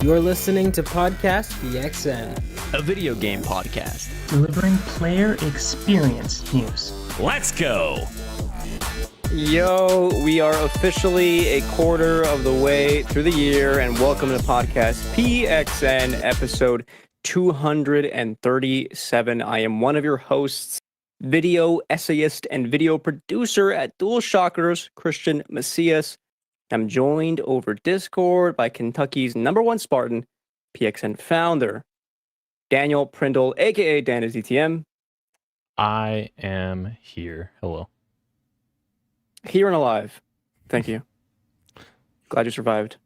You're listening to Podcast PXN, a video game podcast delivering player experience news. Let's go! Yo, we are officially a quarter of the way through the year, and welcome to Podcast PXN, episode 237. I am one of your hosts, video essayist and video producer at Dual Shockers, Christian Macias. I'm joined over Discord by Kentucky's #1 Spartan, PXN founder, Daniel Prindle, aka Dan is DTM. I am here. Hello. Here and alive. Thank you. Glad you survived.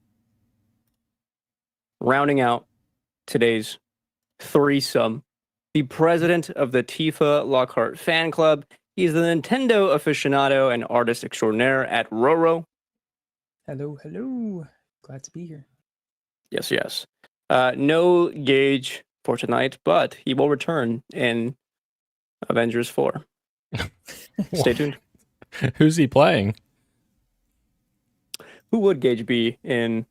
Rounding out today's threesome, the president of the Tifa Lockhart fan club. He's the Nintendo aficionado and artist extraordinaire at Roro. Hello. Glad to be here. Yes. No Gage for tonight, but he will return in Avengers 4. Stay tuned. Who's he playing? Who would Gage be in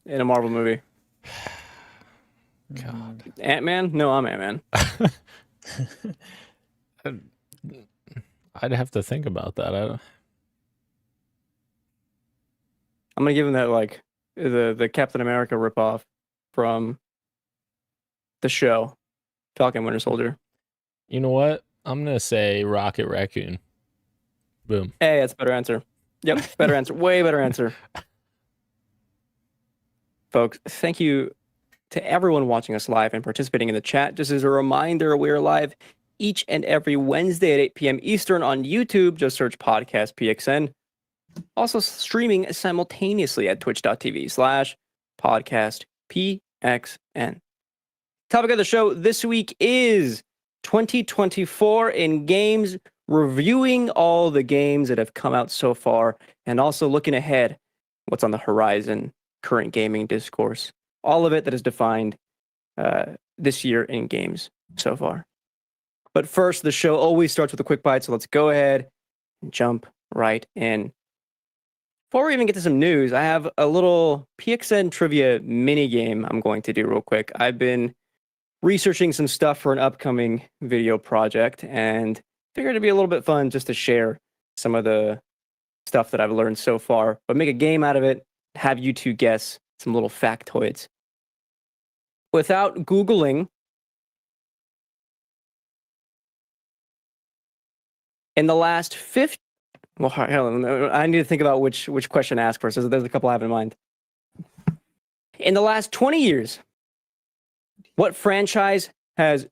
a Marvel movie? God. Ant-Man? No, I'm Ant-Man. I'd have to think about that. I'm gonna give him that, like, the Captain America ripoff from the show, Falcon Winter Soldier. You know what? I'm going to say Rocket Raccoon. Boom. Hey, that's a better answer. Yep, better answer. Way better answer. Folks, thank you to everyone watching us live and participating in the chat. Just as a reminder, we're live each and every Wednesday at 8 p.m. Eastern on YouTube. Just search Podcast PXN. Also streaming simultaneously at twitch.tv/Podcast PXN. Topic of the show this week is 2024 in games, reviewing all the games that have come out so far, and also looking ahead, what's on the horizon, current gaming discourse, all of it that is defined this year in games so far. But first, the show always starts with a quick bite, so let's go ahead and jump right in. Before we even get to some news, I have a little PXN trivia mini game I'm going to do real quick. I've been researching some stuff for an upcoming video project and figured it'd be a little bit fun just to share some of the stuff that I've learned so far, but make a game out of it, have you two guess some little factoids. Without Googling, in the last 50, well, hold on, I need to think about which question to ask first. There's a couple I have in mind. In the last 20 years, what franchise has...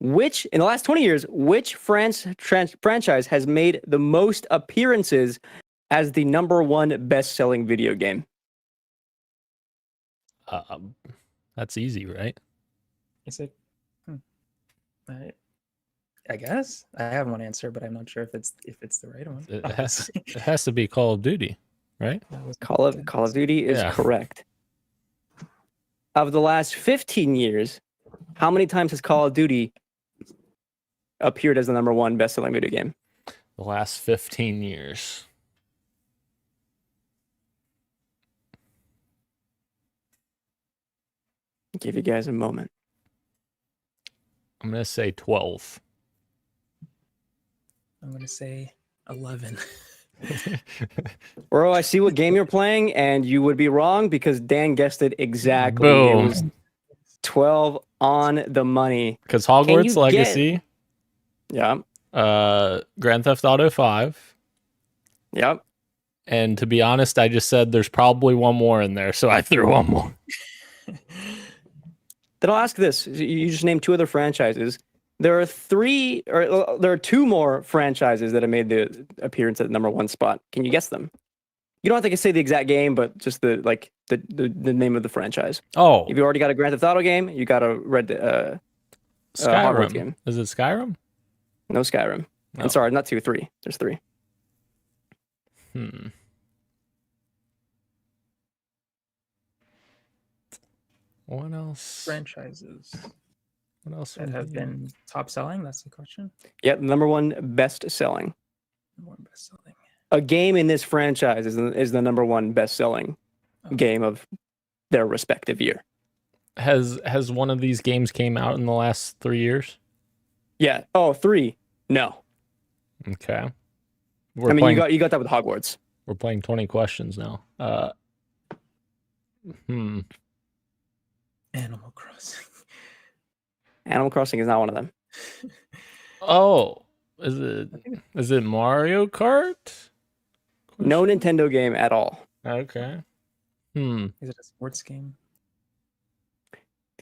Which franchise has made the most appearances as the #1 best-selling video game? That's easy, right? Is it? I guess I have one answer, but I'm not sure if it's the right one. It has to be Call of Duty, right? Call of Duty is correct. Of the last 15 years, how many times has Call of Duty appeared as the #1 best-selling video game? The last 15 years. I'll give you guys a moment. I'm going to say 12. I'm going to say 11. Bro, I see what game you're playing, and you would be wrong because Dan guessed it exactly. Boom. It was 12 on the money. Because Hogwarts Legacy. Yeah. Grand Theft Auto 5. Yep. And to be honest, I just said there's probably one more in there, so I threw one more. Then I'll ask this. You just named 2 other franchises. There are 2 more franchises that have made the appearance at the #1 spot. Can you guess them? You don't have to say the exact game, but just the name of the franchise. Oh. If you already got a Grand Theft Auto game, you got a Hogwarts Skyrim. game. Is it Skyrim? No Skyrim. No. I'm sorry, not 2, 3. There's 3. What else? Franchises What else that have been top selling. That's the question. Yeah, the #1 best selling. More best selling. a game in this franchise is the number one best-selling game of their respective year. Has one of these games came out in the last 3 years? Yeah. Oh, 3. No. Okay. You got that with Hogwarts. We're playing 20 questions now. Animal Crossing. Animal Crossing is not one of them. Oh, is it Mario Kart? No Nintendo game at all. Okay. Is it a sports game?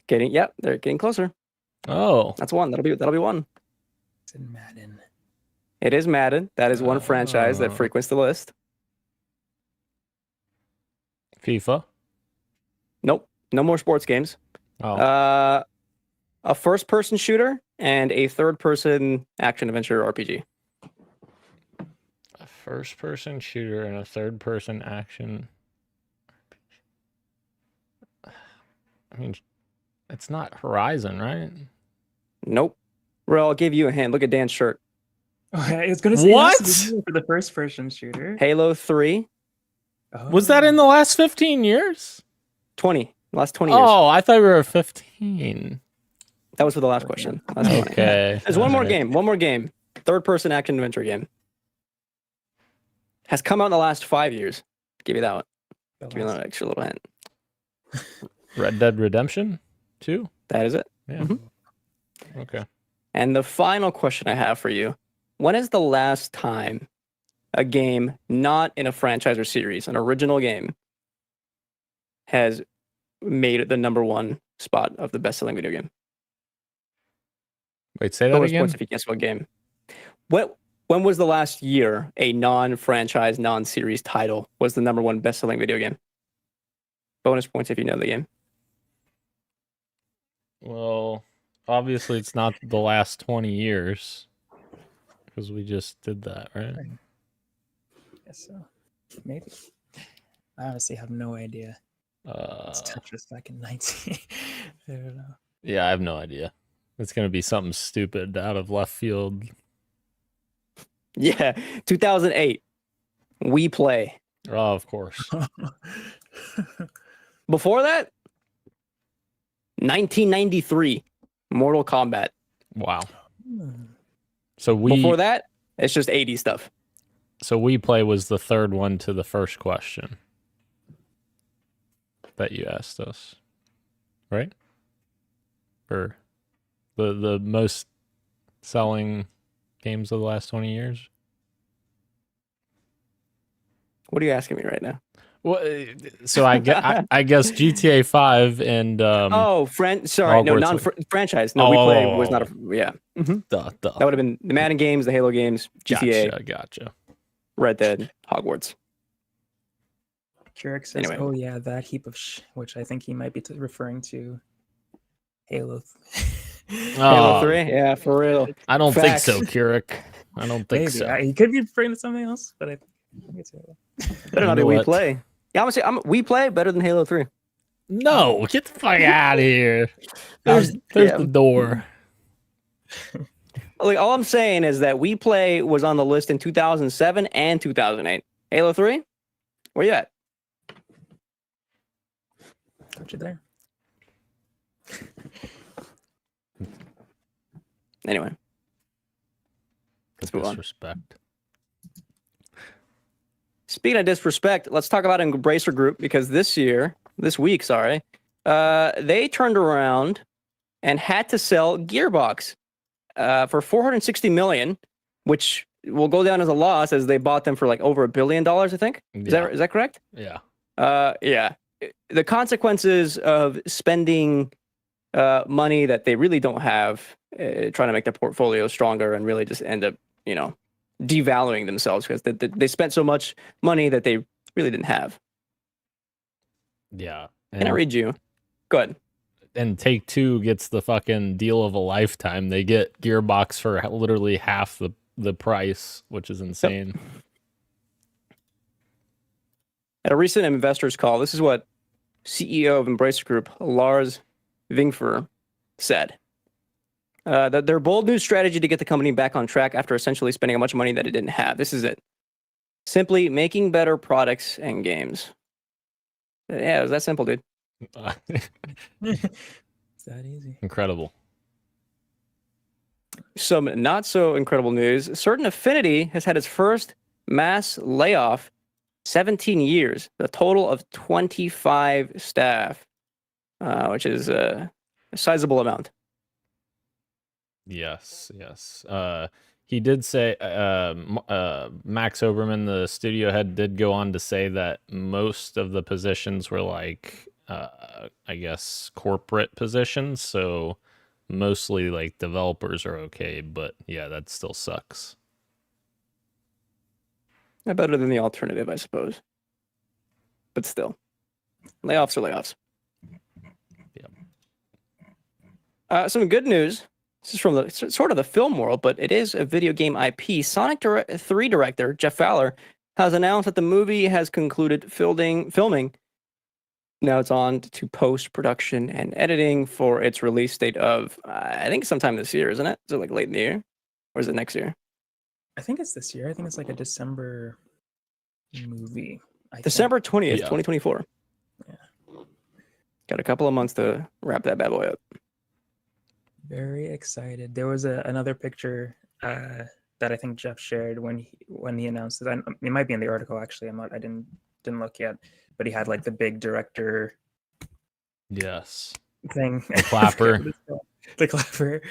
They're getting closer. Oh. That's one. That'll be one. Is it Madden? It is Madden. That is one franchise that frequents the list. FIFA. Nope. No more sports games. Oh. A first-person shooter and a third-person action-adventure RPG. A first-person shooter and a third-person action. I mean, it's not Horizon, right? Nope. Well, I'll give you a hint. Look at Dan's shirt. Okay, I was gonna say What? for the first person shooter. Halo 3, Was that in the last 15 years? 20. Last 20 years. Oh, I thought we were 15. That was for the last question. Last one. Okay. There's one more Alright. game. One more game. Third-person action-adventure game. Has come out in the last 5 years. Give you that one. Give you that extra little hint. Red Dead Redemption 2? That is it. Yeah. Mhm. Okay. And the final question I have for you. When is the last time a game not in a franchise or series, an original game, has made it the number one spot of the best-selling video game? Wait, say that Bonus again? points if you guess what game. When was the last year a non-franchise, non-series title was the number one best-selling video game? Bonus points if you know the game. Well, obviously it's not the last 20 years because we just did that, right? Guess so. Maybe. I honestly have no idea. It's Tetris back in 19. I don't know. Yeah, I have no idea. It's going to be something stupid out of left field. Yeah, 2008. We Play. Oh, of course. Before that, 1993. Mortal Kombat. Wow. Hmm. So Before that, it's just 80 stuff. So We Play was the third one to the first question that you asked us, right? Or the most selling games of the last 20 years? What are you asking me right now? Well, so I guess GTA 5 and Sorry, no, Hogwarts. non-franchise. No, We Play was not a yeah. Mhm. duh. That would have been the Madden games, the Halo games, GTA, Gotcha. Red Dead, Hogwarts. Jurek says, Anyway. "Oh yeah, that heap of which I think he might be referring to Halo. Halo 3, yeah, for real. I don't Facts. think so, Keurig. I don't think Maybe so. he could be referring to something else, but I think it's Halo. Better not You be know We what? Play. Yeah, I'm gonna say We Play better than Halo 3. No, get the fuck out of here. There's Yeah. the door. Like, all I'm saying is that We Play was on the list in 2007 and 2008. Halo 3, where you at? Got you there. Anyway, let's move on. Disrespect. Speaking of disrespect, let's talk about Embracer Group because this week, they turned around and had to sell Gearbox for $460 million, which will go down as a loss as they bought them for like over $1 billion, I think. Is that correct? Yeah. Yeah. The consequences of spending money that they really don't have, trying to make their portfolio stronger, and really just end up, devaluing themselves because they spent so much money that they really didn't have. Yeah. Can I read you? Go ahead. And Take-Two gets the fucking deal of a lifetime. They get Gearbox for literally half the price, which is insane. At a recent investors call, this is what CEO of Embracer Group, Lars Vingfer, said. That their bold new strategy to get the company back on track after essentially spending a bunch of money that it didn't have. This is it. simply making better products and games. Yeah, it was that simple, dude. It's that easy. Incredible. Some not so incredible news. Certain Affinity has had its first mass layoff 17 years, a total of 25 staff, which is a sizable amount. Yes. He did say, Max Oberman, the studio head, did go on to say that most of the positions were like, I guess, corporate positions. So mostly like developers are okay, but yeah, that still sucks. Better than the alternative, I suppose. But still, layoffs are layoffs. Yep. Some good news. This is from the sort of the film world, but it is a video game IP. Sonic 3 director Jeff Fowler has announced that the movie has concluded filming. Now it's on to post-production and editing for its release date of, I think, sometime this year, isn't it? Is it like late in the year? Or is it next year? I think it's this year. I think it's like a December movie. December 20th, Yeah. 2024. Yeah. Got a couple of months to wrap that bad boy up. Very excited. There was another picture that I think Jeff shared when he announced it. It might be in the article actually. I didn't look yet, but he had like the big director Yes. thing, The clapper. the clapper,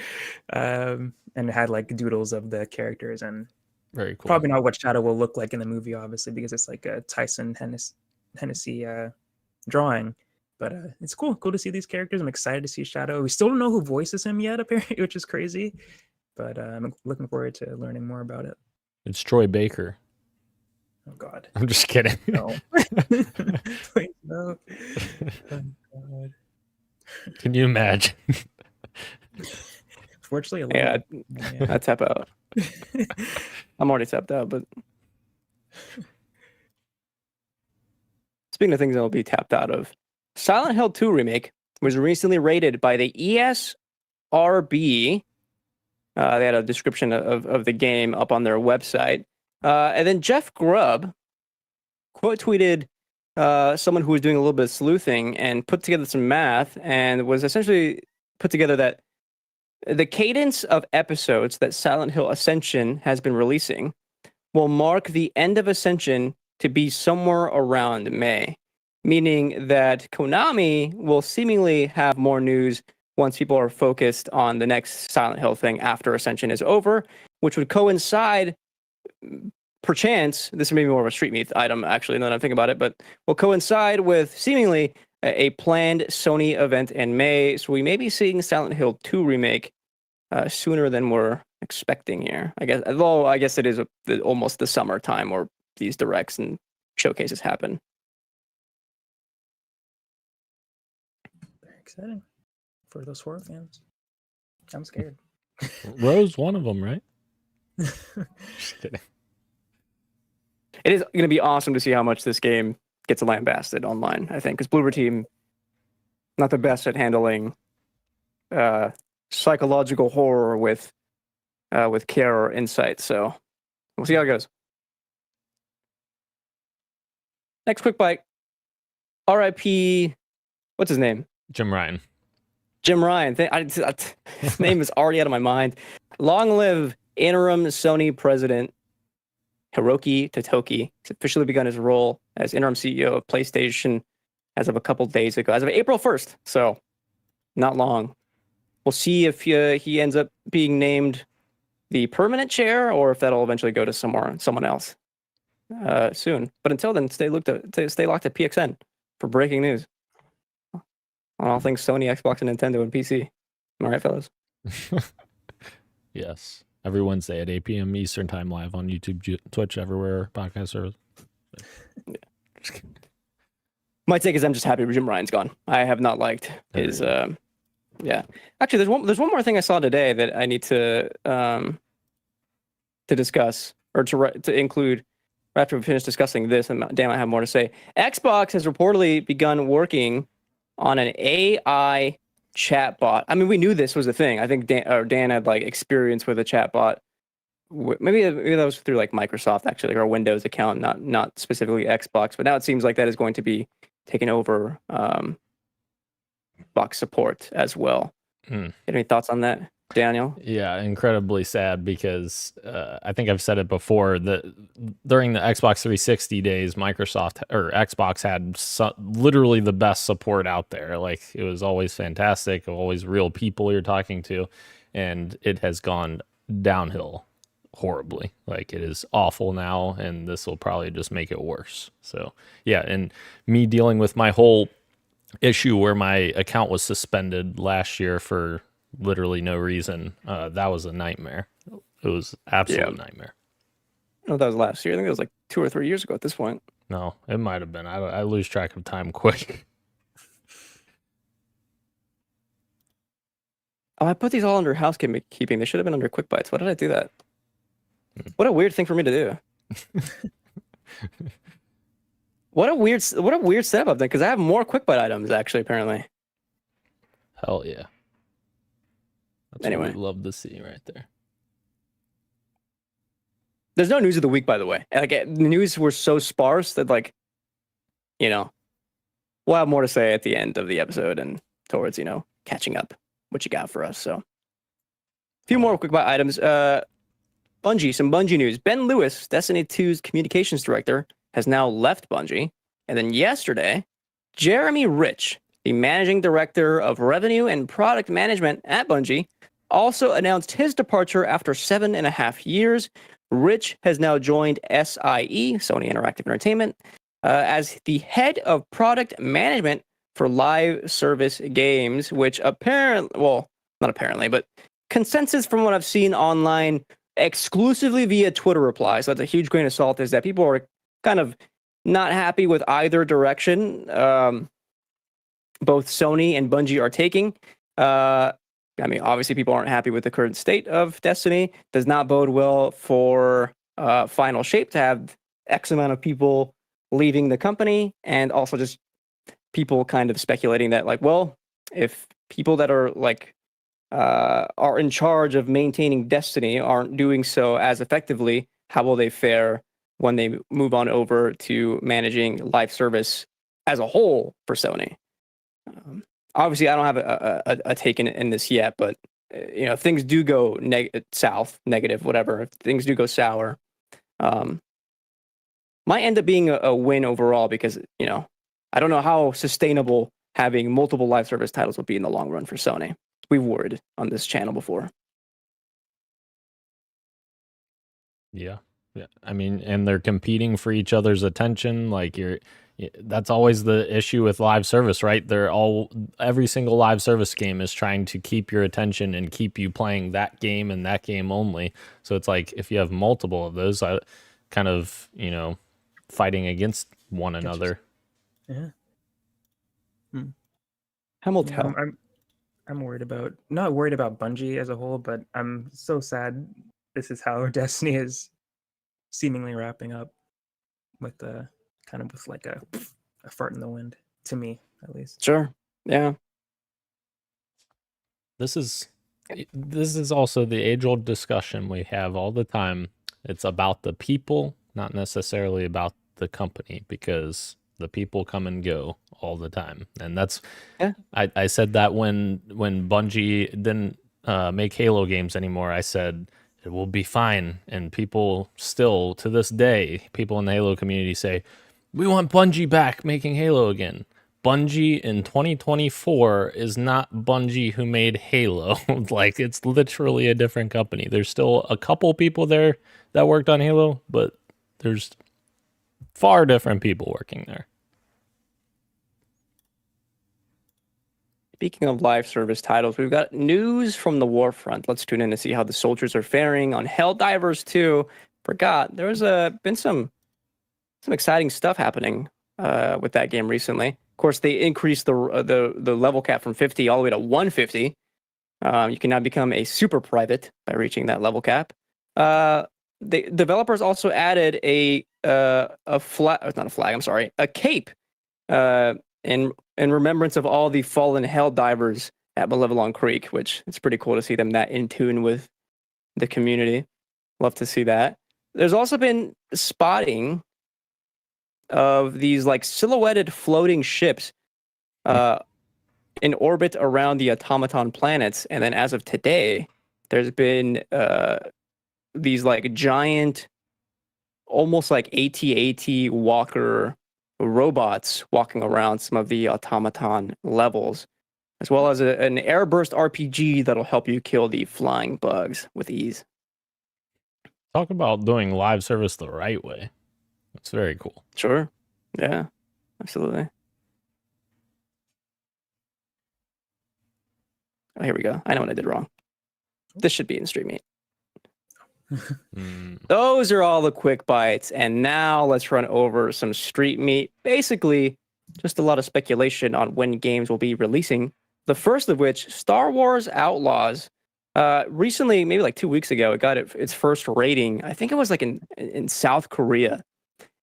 and it had like doodles of the characters, and Very cool. probably not what Shadow will look like in the movie, obviously, because it's like a Tyson Hennessy drawing. But it's cool to see these characters. I'm excited to see Shadow. We still don't know who voices him yet, apparently, which is crazy. But I'm looking forward to learning more about it. It's Troy Baker. Oh God, I'm just kidding. no! Please no! Oh God. Can you imagine? Fortunately, Yeah, yeah. I tap out. I'm already tapped out, but speaking of things I'll be tapped out of, Silent Hill 2 Remake was recently rated by the ESRB. They had a description of the game up on their website. And then Jeff Grubb quote tweeted someone who was doing a little bit of sleuthing and put together some math and was essentially put together that the cadence of episodes that Silent Hill Ascension has been releasing will mark the end of Ascension to be somewhere around May, meaning that Konami will seemingly have more news once people are focused on the next Silent Hill thing after Ascension is over, which would coincide, perchance, this may be more of a street meat item actually, now that I'm thinking about it, but will coincide with seemingly a planned Sony event in May. So we may be seeing Silent Hill 2 Remake sooner than we're expecting here. I guess, although I guess it is almost the summertime where these directs and showcases happen. Very exciting for those horror fans. I'm scared. Rose, one of them, right? Just kidding. It is going to be awesome to see how much this game gets lambasted online, I think, because Bloober Team, not the best at handling psychological horror with care or insight. So we'll see how it goes. Next quick bite. R.I.P. What's his name? Jim Ryan. Jim Ryan. His name is already out of my mind. Long live interim Sony president Hiroki Totoki. He's officially begun his role as interim CEO of PlayStation as of a couple days ago, as of April 1st. So not long. We'll see if he ends up being named the permanent chair or if that'll eventually go to someone else soon. But until then, stay locked at PXN for breaking news on all things Sony, Xbox, and Nintendo and PC. Am I right, fellas? Yes. Every Wednesday at 8 p.m. Eastern Time live on YouTube, Twitch, everywhere podcast service. Yeah. My take is I'm just happy Jim Ryan's gone. I have not liked his. Yeah. Actually, there's one more thing I saw today that I need to discuss or to include after we finish discussing this. And Dan might have more to say. Xbox has reportedly begun working on an AI chatbot. I mean, we knew this was a thing. I think Dan had like experience with a chatbot maybe that was through like Microsoft, actually, like our Windows account, not specifically Xbox. But now it seems like that is going to be taking over box support as well. Any thoughts on that, Daniel? Yeah, incredibly sad because I think I've said it before that during the Xbox 360 days, Microsoft or Xbox had literally the best support out there. Like it was always fantastic, always real people you're talking to, and it has gone downhill horribly. Like it is awful now, and this will probably just make it worse. So yeah, and me dealing with my whole issue where my account was suspended last year for literally no reason. That was a nightmare. It was absolute nightmare. No, that was last year. I think it was like 2 or 3 years ago at this point. No, it might have been. I lose track of time quick. Oh, I put these all under housekeeping. They should have been under quick bites. Why did I do that? What a weird thing for me to do. What a weird setup then, because I have more quick bite items actually. Apparently. Hell yeah. That's Anyway. what we love to see right there. There's no news of the week, by the way. Like the news were so sparse that, like, we'll have more to say at the end of the episode and towards, catching up what you got for us. So, a few more quick bite items. Bungie, some Bungie news. Ben Lewis, Destiny 2's communications director, has now left Bungie. And then yesterday, Jeremy Rich, the managing director of revenue and product management at Bungie, also announced his departure after 7.5 years. Rich has now joined SIE, Sony Interactive Entertainment, as the head of product management for live service games, which not apparently, but consensus from what I've seen online exclusively via Twitter replies, so that's a huge grain of salt, is that people are kind of not happy with either direction both Sony and Bungie are taking. Obviously people aren't happy with the current state of Destiny. Does not bode well for Final Shape to have X amount of people leaving the company, and also just people kind of speculating that, like, well, if people that are are in charge of maintaining Destiny aren't doing so as effectively, how will they fare when they move on over to managing live service as a whole for Sony? Obviously, I don't have a take in this yet, but if things do go south, negative, whatever, if things do go sour, might end up being a win overall, because I don't know how sustainable having multiple live service titles will be in the long run for Sony. We've worried on this channel before. Yeah. I mean, and they're competing for each other's attention. Like that's always the issue with live service, right? Every single live service game is trying to keep your attention and keep you playing that game and that game only. So it's like, if you have multiple of those, kind of, fighting against one another. Yeah. Hamilton. I'm not worried about Bungie as a whole, but I'm so sad this is how Destiny is seemingly wrapping up, with like a fart in the wind, to me at least. Sure. Yeah. This is also the age-old discussion we have all the time. It's about the people, not necessarily about the company, because the people come and go all the time. And that's, I said that when Bungie didn't make Halo games anymore, I said it will be fine. And people still, to this day, people in the Halo community say, we want Bungie back making Halo again. Bungie in 2024 is not Bungie who made Halo. Like, it's literally a different company. There's still a couple people there that worked on Halo, but there's far different people working there. Speaking of live service titles, we've got news from the Warfront. Let's tune in to see how the soldiers are faring on Helldivers 2. Forgot, there's been some exciting stuff happening with that game recently. Of course, they increased the level cap from 50 all the way to 150. You can now become a super private by reaching that level cap. The developers also added a cape in remembrance of all the fallen Helldivers at Malevelon Creek, which it's pretty cool to see them that in tune with the community. Love to see that. There's also been spotting of these like silhouetted floating ships in orbit around the automaton planets. And then as of today, there's been these like giant, almost like AT-AT walker robots walking around some of the automaton levels, as well as an airburst RPG that'll help you kill the flying bugs with ease. Talk about doing live service the right way. That's very cool. Sure. Yeah, absolutely. Oh, here we go. I know what I did wrong. This should be in Street Meet. Those are all the quick bites. And now let's run over some Street Meet. Basically, just a lot of speculation on when games will be releasing. The first of which, Star Wars Outlaws. Recently, maybe like 2 weeks ago, it got its first rating. I think it was like in South Korea.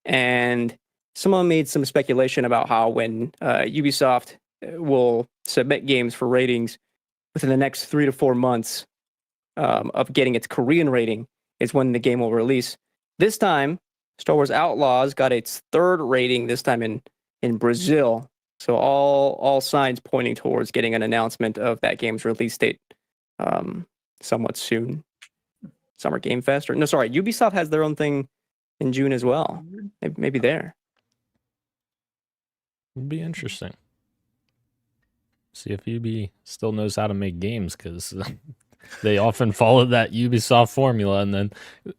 And someone made some speculation about how when Ubisoft will submit games for ratings within the next 3 to 4 months of getting its Korean rating is when the game will release. This time, Star Wars Outlaws got its third rating, this time in Brazil. So all signs pointing towards getting an announcement of that game's release date somewhat soon. Summer Game Fest. Ubisoft has their own thing in June as well. Maybe there. Would be interesting. See if Ubi still knows how to make games, because they often follow that Ubisoft formula, and then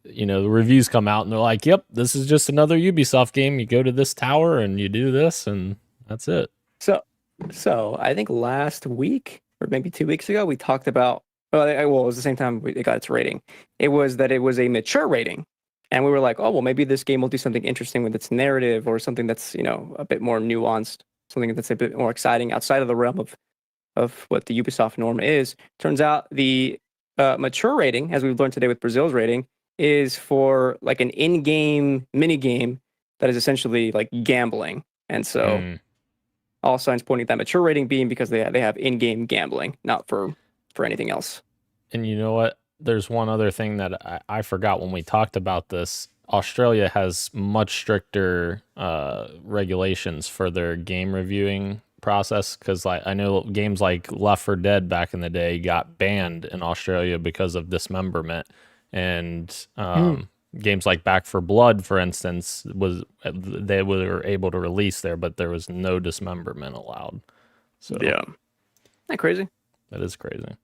the reviews come out and they're like, "Yep, this is just another Ubisoft game. You go to this tower and you do this, and that's it." So I think last week or maybe 2 weeks ago we talked about. Well, it was the same time it got its rating. It was that it was a mature rating. And we were like, oh, well, maybe this game will do something interesting with its narrative, or something that's, a bit more nuanced, something that's a bit more exciting outside of the realm of what the Ubisoft norm is. Turns out the mature rating, as we've learned today with Brazil's rating, is for like an in-game mini game that is essentially like gambling. And so all signs pointing at that mature rating being because they have in-game gambling, not for anything else. And you know what? There's one other thing that I forgot when we talked about this. Australia has much stricter regulations for their game reviewing process, because I know games like Left 4 Dead back in the day got banned in Australia because of dismemberment, and games like Back 4 Blood, for instance, they were able to release there, but there was no dismemberment allowed. So yeah, isn't that crazy? That is crazy.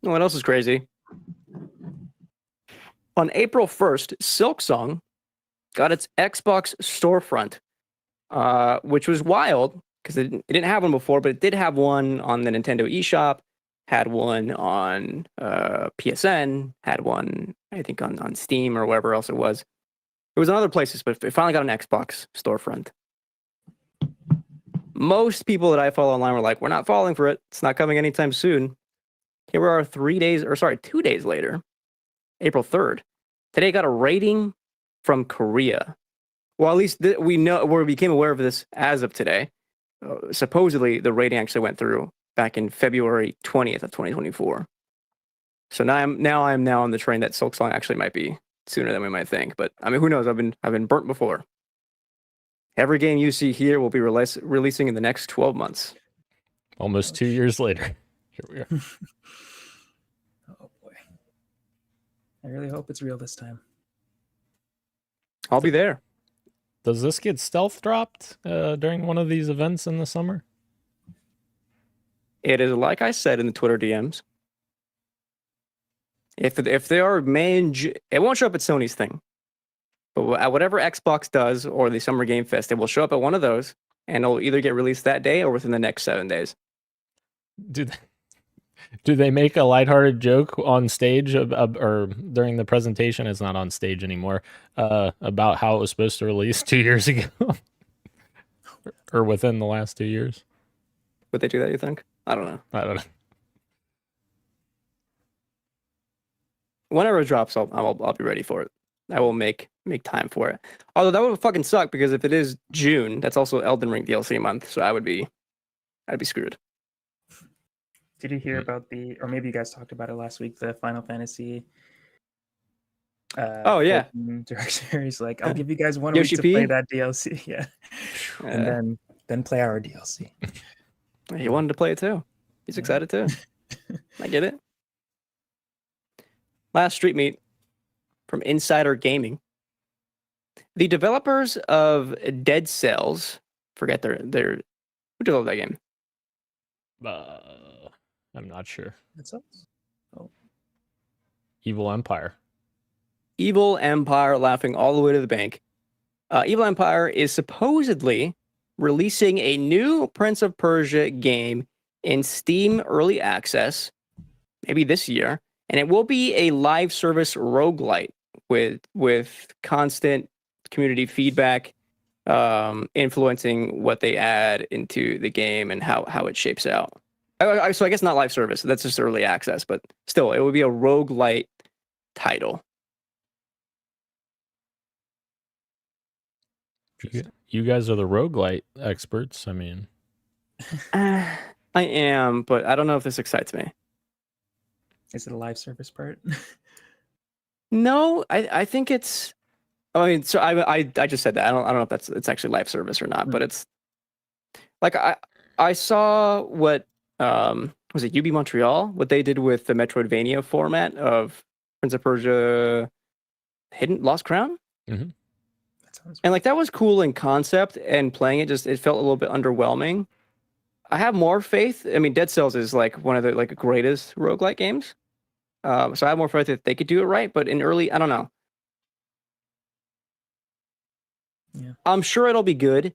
What else is crazy? On April 1st, Silksong got its Xbox storefront, which was wild because it didn't have one before, but it did have one on the Nintendo eShop, had one on PSN, had one, I think, on Steam or wherever else it was. It was in other places, but it finally got an Xbox storefront. Most people that I follow online were like, we're not falling for it. It's not coming anytime soon. Here we are 2 days later, April 3rd. Today got a rating from Korea. Well, at least we became aware of this as of today. Supposedly, the rating actually went through back in February 20th of 2024. So now I'm on the train that Silksong actually might be sooner than we might think. But I mean, who knows? I've been burnt before. Every game you see here will be releasing in the next 12 months. Almost 2 years later. Here we are. Oh boy. I really hope it's real this time. I'll be there. Does this get stealth dropped during one of these events in the summer? It is like I said in the Twitter DMs. If they are it won't show up at Sony's thing. But at whatever Xbox does or the Summer Game Fest, it will show up at one of those, and it'll either get released that day or within the next 7 days. Do they make a lighthearted joke on stage or during the presentation? It's not on stage anymore. About how it was supposed to release 2 years ago, or within the last 2 years. Would they do that? You think? I don't know. Whenever it drops, I'll be ready for it. I will make time for it. Although that would fucking suck, because if it is June, that's also Elden Ring DLC month, so I'd be screwed. Did you hear about or maybe you guys talked about it last week, the Final Fantasy Oh, yeah. 14 Direct Series? Like, I'll give you guys 1 Yoshi week to play P? that DLC. Yeah. And then play our DLC. He wanted to play it too. He's excited too. I get it. Last street meet from Insider Gaming. The developers of Dead Cells, forget their who developed that game? I'm not sure. That's us. Oh. Evil Empire. Evil Empire, laughing all the way to the bank. Evil Empire is supposedly releasing a new Prince of Persia game in Steam Early Access, maybe this year, and it will be a live service roguelite with constant community feedback, influencing what they add into the game and how it shapes out. So I guess not live service. That's just early access, but still, it would be a roguelite title. You guys are the roguelite experts. I mean, I am, but I don't know if this excites me. Is it a live service part? No, I think it's. I mean, so I just said that. I don't know if it's actually live service or not, but it's like I saw what was it UB Montreal, what they did with the Metroidvania format of Prince of Persia Hidden Lost Crown. Mm-hmm. And like that was cool in concept, and playing it it felt a little bit underwhelming. I have more faith. I mean, Dead Cells is like one of the like greatest roguelike games. So I have more faith that they could do it right, but in early, I don't know. Yeah. I'm sure it'll be good,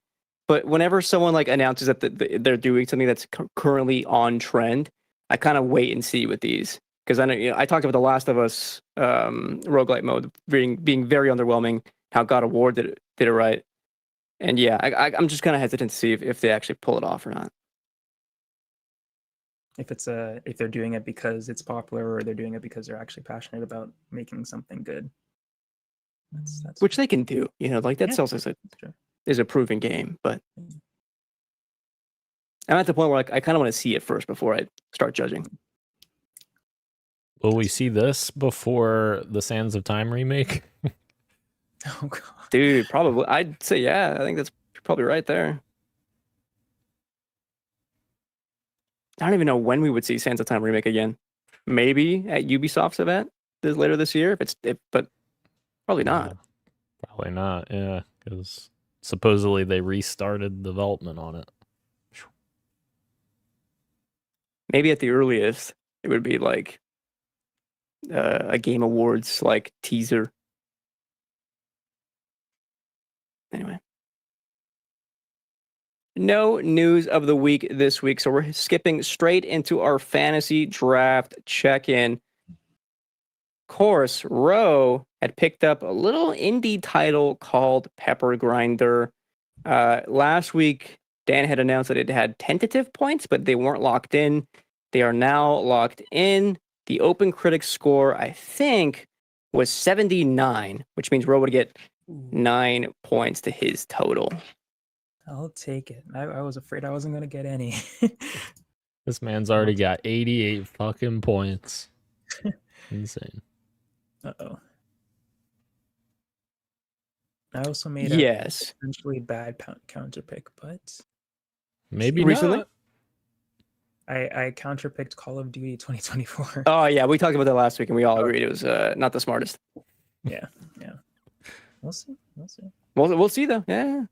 but whenever someone like announces that they're doing something that's currently on trend, I kind of wait and see with these, because I know I talked about the Last of Us roguelite mode being very underwhelming. How God of War did it right, and yeah, I'm just kind of hesitant to see if they actually pull it off or not. If they're doing it because it's popular, or they're doing it because they're actually passionate about making something good. That's Which they can do, like Dead Cells is a proven game, but I'm at the point where I kind of want to see it first before I start judging. Will we see this before the Sands of Time remake? Oh god, dude, probably. I'd say yeah. I think that's probably right there. I don't even know when we would see Sands of Time remake again. Maybe at Ubisoft's event later this year, but probably not. Probably not. Yeah, because supposedly they restarted development on it. Maybe at the earliest, it would be like a Game Awards like teaser. Anyway. No news of the week this week, so we're skipping straight into our fantasy draft check-in. Of course, Ro had picked up a little indie title called Pepper Grinder. Last week, Dan had announced that it had tentative points, but they weren't locked in. They are now locked in. The Open Critics score, I think, was 79, which means Ro would get 9 points to his total. I'll take it. I was afraid I wasn't gonna get any. This man's already got 88 fucking points. Insane. Uh-oh. I also made a potentially bad counter pick, but maybe recently. Not. I counter picked Call of Duty 2024. Oh yeah, we talked about that last week, and we all agreed it was not the smartest. Yeah. We'll see. We'll see though. Yeah.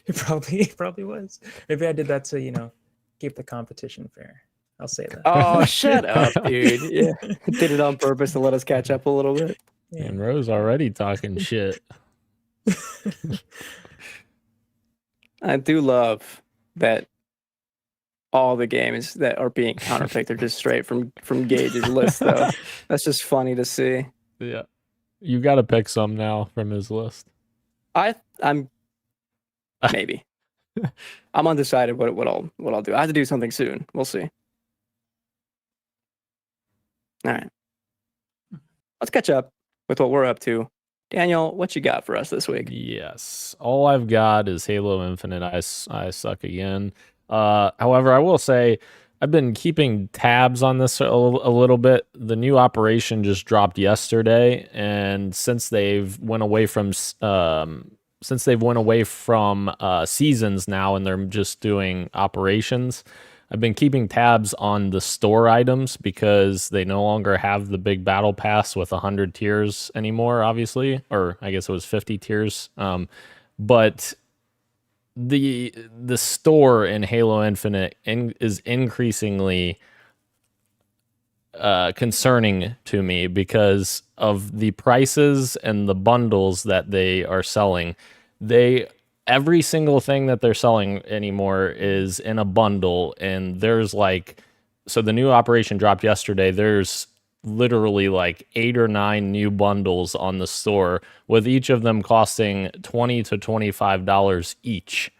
It probably was. Maybe I did that to keep the competition fair. I'll say that. Oh, shut up, dude. Yeah, did it on purpose to let us catch up a little bit. Yeah. And Rose already talking shit. I do love that all the games that are being counterpicked are just straight from Gage's list, though. That's just funny to see. Yeah. You got to pick some now from his list. I'm maybe. I'm undecided what I'll do. I have to do something soon. We'll see. All right. Let's catch up with what we're up to. Daniel, what you got for us this week? Yes. All I've got is Halo Infinite. I suck again. However, I will say I've been keeping tabs on this a little bit. The new operation just dropped yesterday, and since they've went away from seasons now, and they're just doing operations, I've been keeping tabs on the store items because they no longer have the big battle pass with 100 tiers anymore, obviously, or I guess it was 50 tiers. But the store in Halo Infinite is increasingly concerning to me because of the prices and the bundles that they are selling. Every single thing that they're selling anymore is in a bundle, and there's so the new operation dropped yesterday. There's literally 8 or 9 new bundles on the store, with each of them costing $20 to $25 each,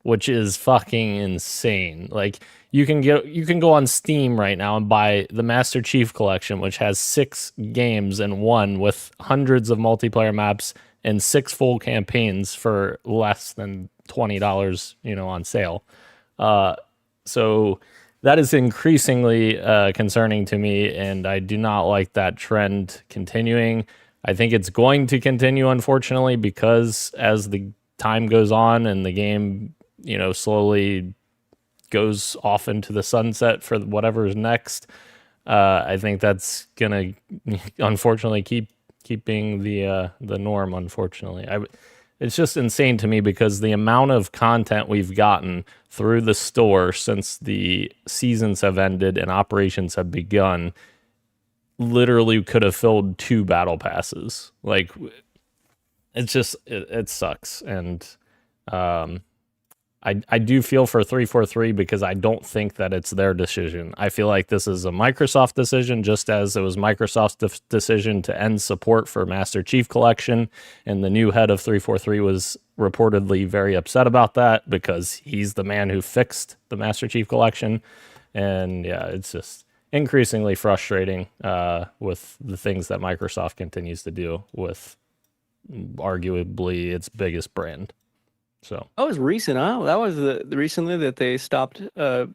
which is fucking insane. You can go on Steam right now and buy the Master Chief Collection, which has 6 games in one with hundreds of multiplayer maps and 6 full campaigns for less than $20, on sale. So that is increasingly concerning to me, and I do not like that trend continuing. I think it's going to continue, unfortunately, because as the time goes on and the game, slowly goes off into the sunset for whatever's next, I think that's gonna unfortunately keep being the norm. Unfortunately, it's just insane to me because the amount of content we've gotten through the store since the seasons have ended and operations have begun literally could have filled 2 battle passes. It's just it sucks, and I do feel for 343 because I don't think that it's their decision. I feel like this is a Microsoft decision, just as it was Microsoft's decision to end support for Master Chief Collection, and the new head of 343 was reportedly very upset about that because he's the man who fixed the Master Chief Collection. And yeah, it's just increasingly frustrating with the things that Microsoft continues to do with arguably its biggest brand. So that was recent, huh? That was recently that they stopped updating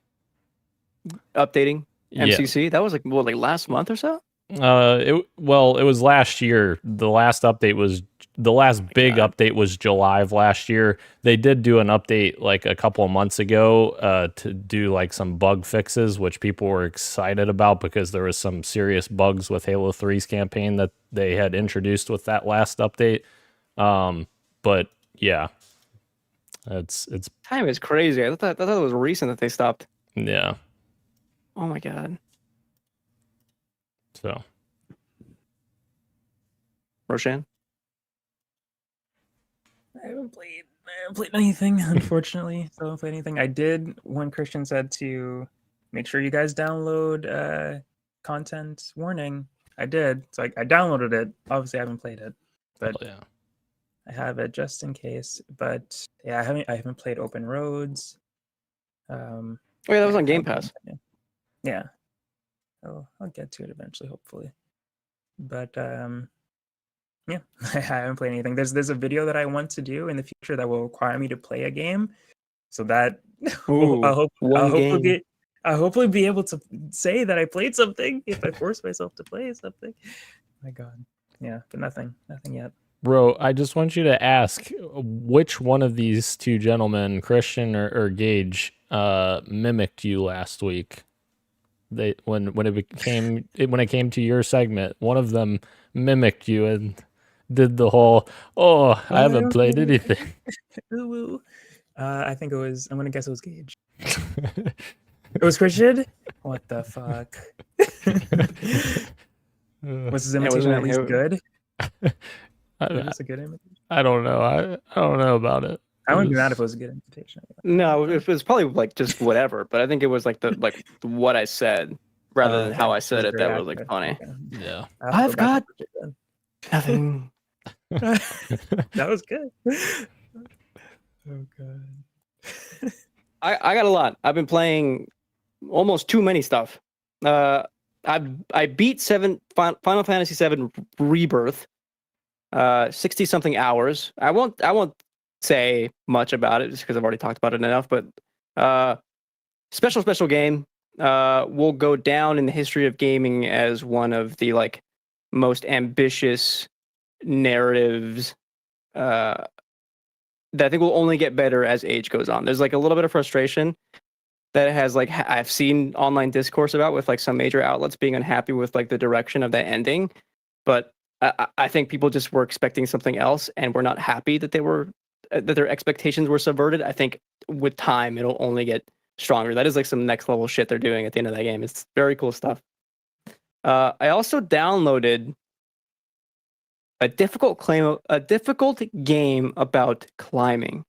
MCC. Yeah. That was like last month or so. It was last year. The last big update was July of last year. They did do an update a couple of months ago to do some bug fixes, which people were excited about because there was some serious bugs with Halo 3's campaign that they had introduced with that last update. But yeah. It's time is crazy. I thought it was recent that they stopped. Yeah. Oh my god. So, Roshan? I haven't played anything, unfortunately. So I haven't played anything. I did when Christian said to make sure you guys download content warning. I did. So I downloaded it. Obviously I haven't played it. But yeah. I have it just in case, but yeah, I haven't played Open Roads. Oh yeah, that was on Game Pass. Yeah, I'll get to it eventually, hopefully. But yeah, I haven't played anything. There's a video that I want to do in the future that will require me to play a game, so that I'll hopefully be able to say that I played something if I force myself to play something. My God, yeah, but nothing yet. Bro, I just want you to ask which one of these 2 gentlemen, Christian or Gage, mimicked you last week. When it came to your segment, one of them mimicked you and did the whole, I haven't played anything. I think I'm gonna guess it was Gage. It was Christian? What the fuck? Was his imitation at least good? Was a good imitation? I don't know. I don't know about it. I wouldn't be mad if it was a good imitation. No, it was probably just whatever. But I think it was what I said rather than how I said it. That was funny. Okay. Yeah. I've got nothing. That was good. Oh god. I got a lot. I've been playing almost too many stuff. I beat Final Fantasy VII Rebirth. 60 something hours. I won't say much about it just because I've already talked about it enough, but special game. will go down in the history of gaming as one of the like most ambitious narratives that I think will only get better as age goes on. There's like a little bit of frustration that has like I've seen online discourse about with like some major outlets being unhappy with like the direction of that ending, but I think people just were expecting something else and were not happy that that their expectations were subverted. I think with time it'll only get stronger. That is like some next level shit they're doing at the end of that game. It's very cool stuff. I also downloaded a difficult game about climbing.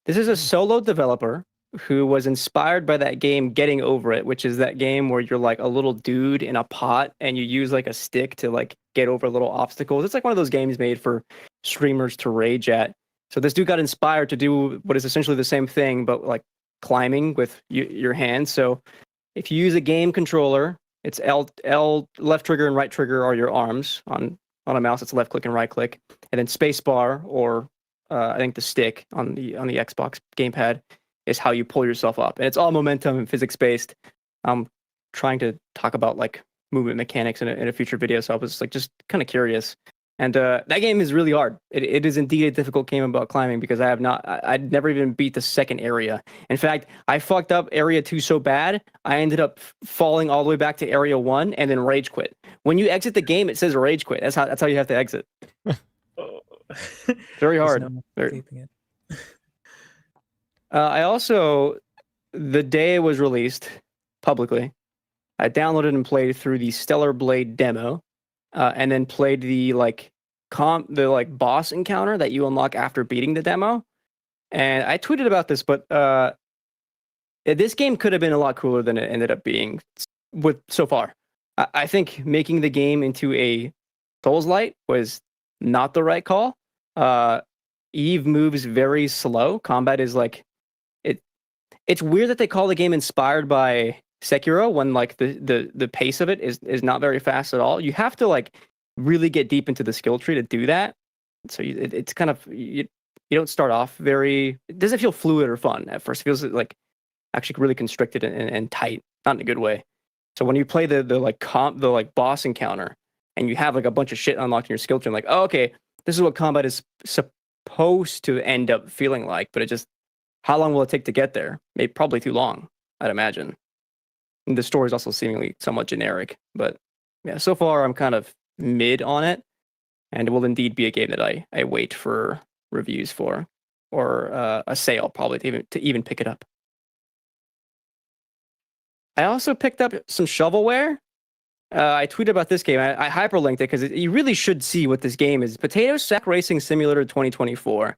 This is a solo developer who was inspired by that game Getting Over It, which is that game where you're like a little dude in a pot and you use like a stick to like get over little obstacles. It's like one of those games made for streamers to rage at. So this dude got inspired to do what is essentially the same thing, but like climbing with your hands. So if you use a game controller, it's L left trigger and right trigger are your arms. On a mouse, it's left click and right click, and then space bar or I think the stick on the Xbox gamepad is how you pull yourself up, and it's all momentum and physics based. I'm trying to talk about like movement mechanics in a future video, so I was like just kind of curious. And that game is really hard. It is indeed a difficult game about climbing because I'd never even beat the second area. In fact, I fucked up area 2 so bad, I ended up falling all the way back to area 1 and then rage quit. When you exit the game, it says rage quit. That's how you have to exit. Very hard. I also, the day it was released publicly, I downloaded and played through the Stellar Blade demo. And then played the boss encounter that you unlock after beating the demo. And I tweeted about this, but this game could have been a lot cooler than it ended up being with so far. I think making the game into a Souls-like was not the right call. Eve moves very slow. Combat is like it's weird that they call the game inspired by Sekiro when like the pace of it is not very fast at all. You have to like really get deep into the skill tree to do that. So it's kind of you don't start off very. It doesn't feel fluid or fun at first. It feels like actually really constricted and tight, not in a good way. So when you play the boss encounter and you have like a bunch of shit unlocked in your skill tree, I'm like, oh, okay, this is what combat is supposed to end up feeling like. But it just how long will it take to get there? Maybe probably too long, I'd imagine. The story is also seemingly somewhat generic, but yeah, so far I'm kind of mid on it, and it will indeed be a game that I wait for reviews for, or a sale probably to even pick it up. I also picked up some shovelware. I tweeted about this game. I hyperlinked it because you really should see what this game is. Potato Sack Racing Simulator 2024.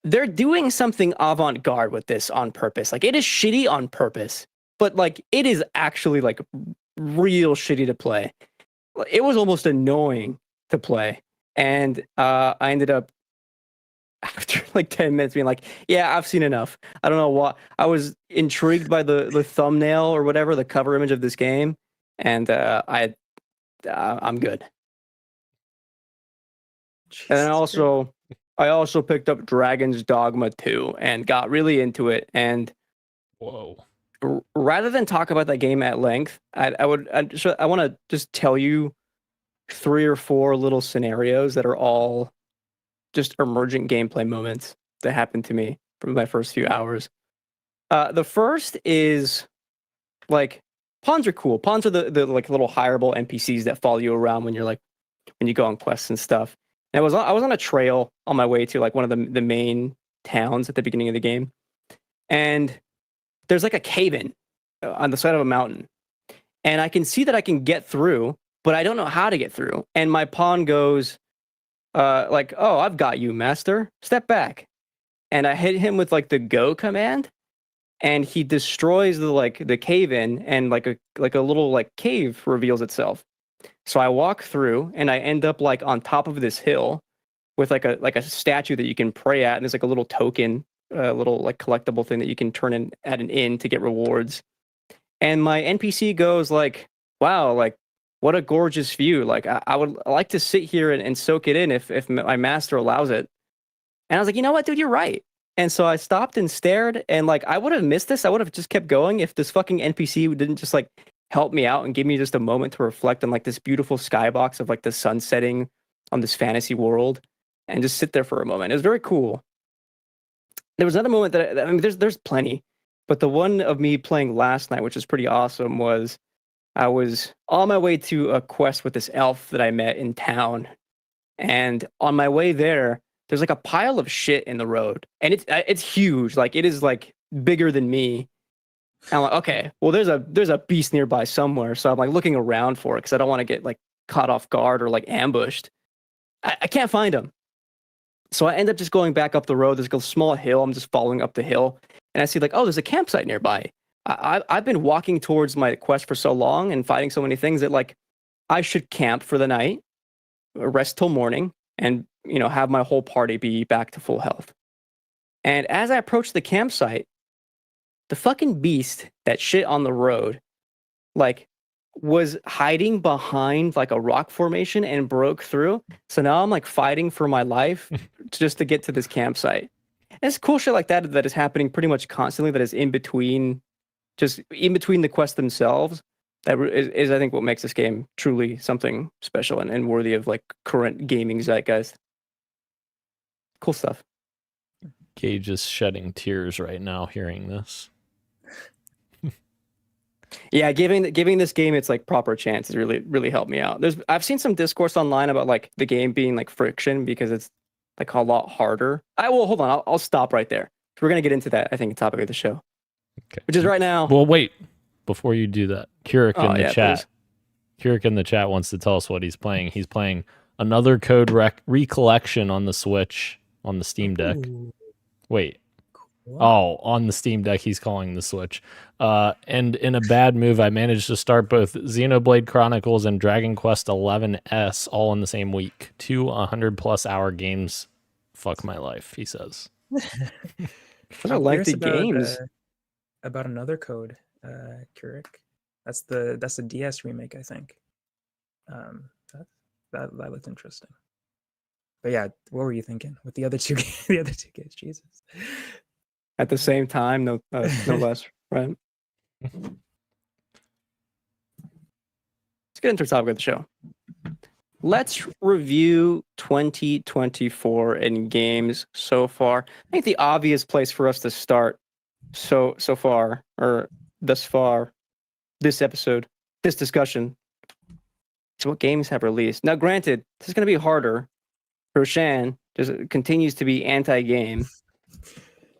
They're doing something avant-garde with this on purpose. Like it is shitty on purpose. But like it is actually like real shitty to play. It was almost annoying to play, and I ended up after like 10 minutes being like, "Yeah, I've seen enough." I don't know what. I was intrigued by the thumbnail or whatever, the cover image of this game, and I'm good. And then I also picked up Dragon's Dogma 2 and got really into it. And whoa. Rather than talk about that game at length, I want to just tell you 3 or 4 little scenarios that are all just emergent gameplay moments that happened to me from my first few hours. The first is like pawns are cool. Pawns are the like little hireable NPCs that follow you around when you go on quests and stuff. And I was on a trail on my way to like one of the main towns at the beginning of the game, and there's like a cave-in on the side of a mountain, and I can see that I can get through, but I don't know how to get through. And my pawn goes, like, "Oh, I've got you, master. Step back." And I hit him with like the go command, and he destroys the cave-in, and like a little like cave reveals itself. So I walk through, and I end up like on top of this hill with like a statue that you can pray at, and there's like a little token. A little like collectible thing that you can turn in at an inn to get rewards. And my NPC goes like, "Wow, like what a gorgeous view. Like I would like to sit here and soak it in if my master allows it." And I was like, you know what, dude, you're right. And so I stopped and stared, and like I would have missed this. I would have just kept going if this fucking NPC didn't just like help me out and give me just a moment to reflect on like this beautiful skybox of like the sun setting on this fantasy world and just sit there for a moment. It was very cool. There was another moment that I mean, there's plenty, but the one of me playing last night, which was pretty awesome, was I was on my way to a quest with this elf that I met in town, and on my way there, there's like a pile of shit in the road, and it's huge, like it is like bigger than me. And I'm like, okay, well there's a beast nearby somewhere, so I'm like looking around for it because I don't want to get like caught off guard or like ambushed. I can't find him. So I end up just going back up the road. There's a small hill. I'm just following up the hill. And I see like, oh, there's a campsite nearby. I've been walking towards my quest for so long and fighting so many things that like I should camp for the night, rest till morning, and have my whole party be back to full health. And as I approach the campsite, the fucking beast that shit on the road, like, was hiding behind like a rock formation and broke through. So now I'm like fighting for my life just to get to this campsite. And it's cool shit like that is happening pretty much constantly. That is in between the quests themselves. That is I think what makes this game truly something special and worthy of like current gaming zeitgeist. Cool stuff. Gage is shedding tears right now hearing this. Yeah, giving this game its like proper chance has really helped me out. I've seen some discourse online about like the game being like friction because it's like a lot harder. Hold on, I'll stop right there. We're gonna get into that. I think topic of the show, okay. Which is right now. Well, wait before you do that. Keurig in the chat. Please. Keurig in the chat wants to tell us what he's playing. He's playing Another Code Recollection on the Switch on the Steam Deck. Ooh, Wait. cool. Oh, on the Steam Deck, he's calling the Switch. And in a bad move, I managed to start both Xenoblade Chronicles and Dragon Quest XI all in the same week. 2 100+ hour games. Fuck my life, he says. Those are lengthy games. About Another Code, Keurig. That's the DS remake, I think. That looked interesting. But yeah, what were you thinking with the other two games? Jesus. At the same time, no less, right? Let's get into the topic of the show. Let's review 2024 in games so far. I think the obvious place for us to start so far, or thus far, this episode, this discussion, is what games have released. Now, granted, this is going to be harder. Roshan just continues to be anti-game.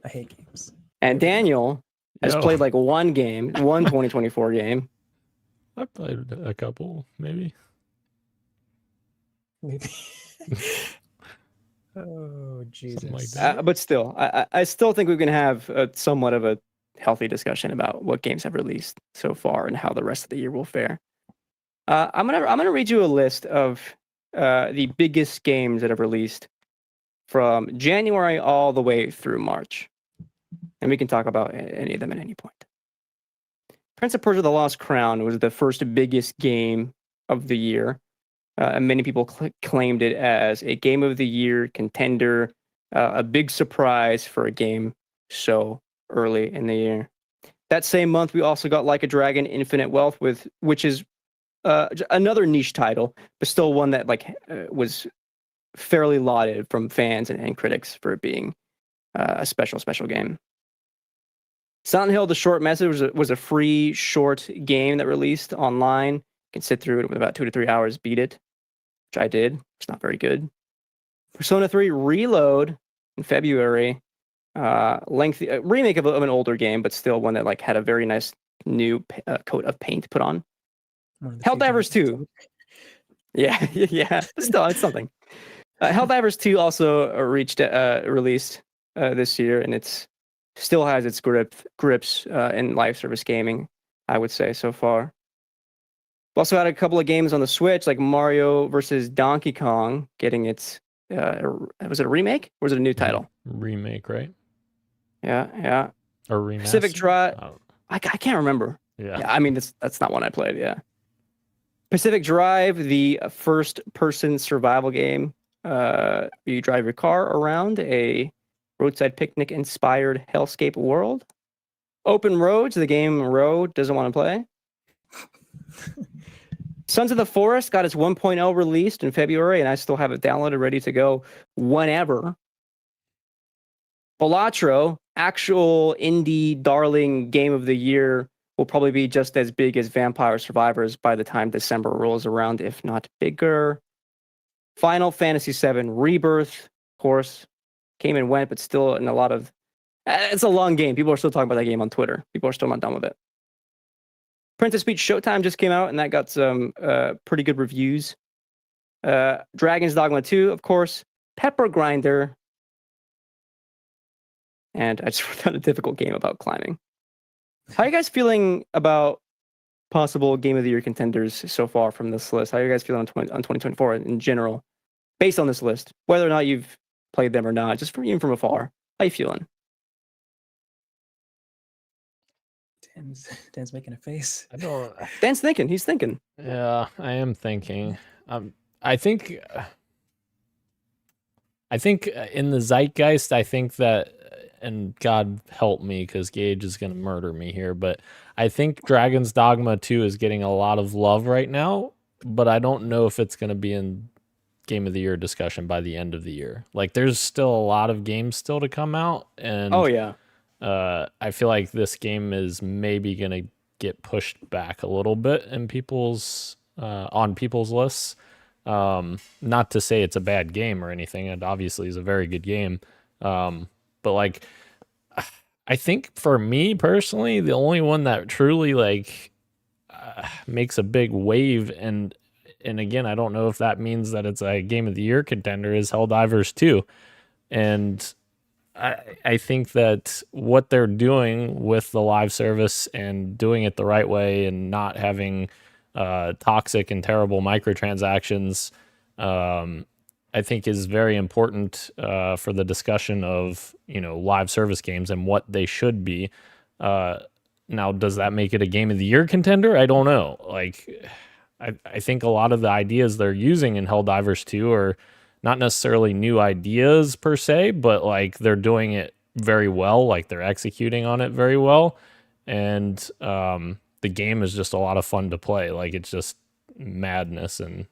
I hate games. And Daniel has played like one 2024 game. I played a couple, maybe. Maybe. Oh, Jesus. Something like that. But still, I still think we can have somewhat of a healthy discussion about what games have released so far and how the rest of the year will fare. I'm gonna read you a list of the biggest games that have released from January all the way through March, and we can talk about any of them at any point. Prince of Persia: The Lost Crown was the first biggest game of the year. And many people claimed it as a game of the year contender, a big surprise for a game so early in the year. That same month, we also got Like a Dragon: Infinite Wealth, which is another niche title, but still one that was fairly lauded from fans and critics for it being a special game. Silent Hill: The Short Message was a free short game that released online. You can sit through it with about 2 to 3 hours, beat it, which I did. It's not very good. Persona 3 Reload in February. Lengthy remake of an older game, but still one that had a very nice new coat of paint put on. Helldivers 2. Yeah. Still, it's something. Helldivers 2 also released this year, and it's still has its grips in live service gaming, I would say, so far. We also had a couple of games on the Switch, like Mario versus Donkey Kong, getting its was it a remake or was it a new title? Remake, right? Yeah. Or remaster? Pacific Drive. Oh. I can't remember. Yeah. I mean, that's not one I played. Yeah. Pacific Drive, the first-person survival game. You drive your car around a roadside picnic inspired hellscape world. Open Roads, the game Road doesn't want to play. Sons of the Forest got its 1.0 released in February, and I still have it downloaded, ready to go whenever. Balatro, actual indie darling game of the year, will probably be just as big as Vampire Survivors by the time December rolls around, if not bigger. Final Fantasy VII Rebirth, of course, came and went, but still in a lot of... It's a long game. People are still talking about that game on Twitter. People are still not done with it. Princess Peach Showtime just came out, and that got some pretty good reviews. Dragon's Dogma 2, of course. Pepper Grinder. And I just wrote down a difficult game about climbing. How are you guys feeling about possible Game of the Year contenders so far from this list? How are you guys feeling on 2024 in general, based on this list? Whether or not you've played them or not, just even from afar. How you feeling? Dan's making a face. I don't. Dan's thinking. He's thinking. Yeah, I am thinking. I think in the zeitgeist, I think that, and God help me because Gage is going to murder me here, but I think Dragon's Dogma 2 is getting a lot of love right now, but I don't know if it's going to be in Game of the Year discussion by the end of the year. Like, there's still a lot of games still to come out, and Oh, yeah. I feel like this game is maybe going to get pushed back a little bit in people's on people's lists. Not to say it's a bad game or anything. It obviously is a very good game. But like, I think for me personally, the only one that truly like makes a big wave, and again, I don't know if that means that it's a Game of the Year contender, is Helldivers 2. And I think that what they're doing with the live service and doing it the right way and not having toxic and terrible microtransactions, I think is very important for the discussion of, live service games and what they should be. Now, does that make it a Game of the Year contender? I don't know. Like, I think a lot of the ideas they're using in Helldivers 2 are not necessarily new ideas per se, but like they're doing it very well. Like they're executing on it very well. And the game is just a lot of fun to play. Like it's just madness, and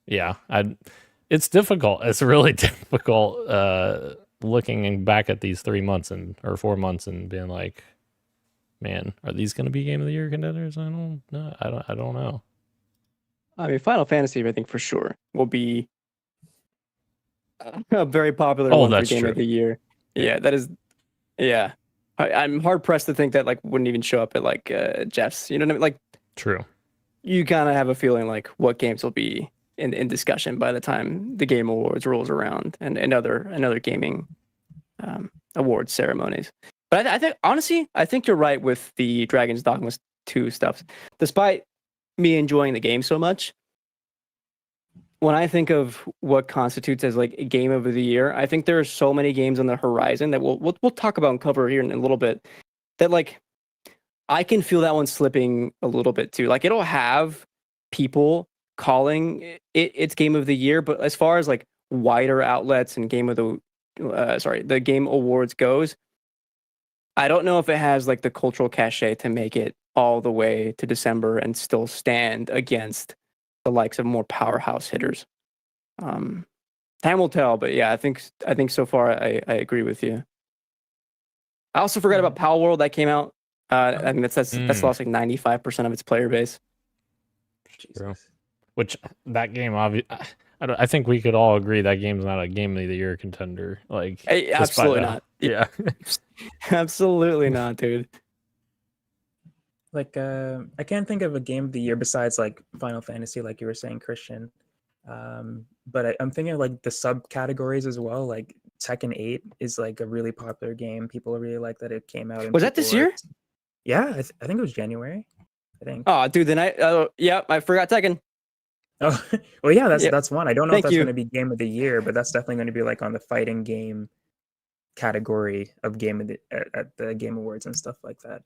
yeah, it's difficult. It's really difficult looking back at these 3 months or 4 months and being like, man, are these going to be Game of the Year contenders? I don't know. I don't know. I mean, Final Fantasy, I think for sure will be a very popular one for Game of the Year. Yeah, that is. Yeah, I'm hard pressed to think that like wouldn't even show up at like Jeff's. You know what I mean? Like, true. You kind of have a feeling like what games will be in discussion by the time the Game Awards rolls around and other gaming awards ceremonies. But I think honestly, I think you're right with the Dragon's Dogma 2 stuff. Despite me enjoying the game so much, when I think of what constitutes as like a Game of the Year, I think there are so many games on the horizon that we'll talk about and cover here in a little bit, that like I can feel that one slipping a little bit too. Like it'll have people calling it's Game of the Year, but as far as like wider outlets and the Game Awards goes, I don't know if it has like the cultural cachet to make it all the way to December and still stand against the likes of more powerhouse hitters. Time will tell, but yeah, I think so far I agree with you. I also forgot about Pal World that came out. I mean that's lost like 95% of its player base. True. Which that game, I think we could all agree that game's not a Game of the Year contender. Like, absolutely not. Yeah, absolutely not, dude. Like, I can't think of a Game of the Year besides like Final Fantasy, like you were saying, Christian. But I'm thinking of like the subcategories as well. Like Tekken 8 is like a really popular game. People really like that it came out. Was that this year? Yeah, I think it was January. I think. Oh, dude, then I forgot Tekken. Oh, well, yeah, that's one. I don't know if that's you. going to be Game of the Year, but that's definitely going to be like on the fighting game category of at the Game Awards and stuff like that.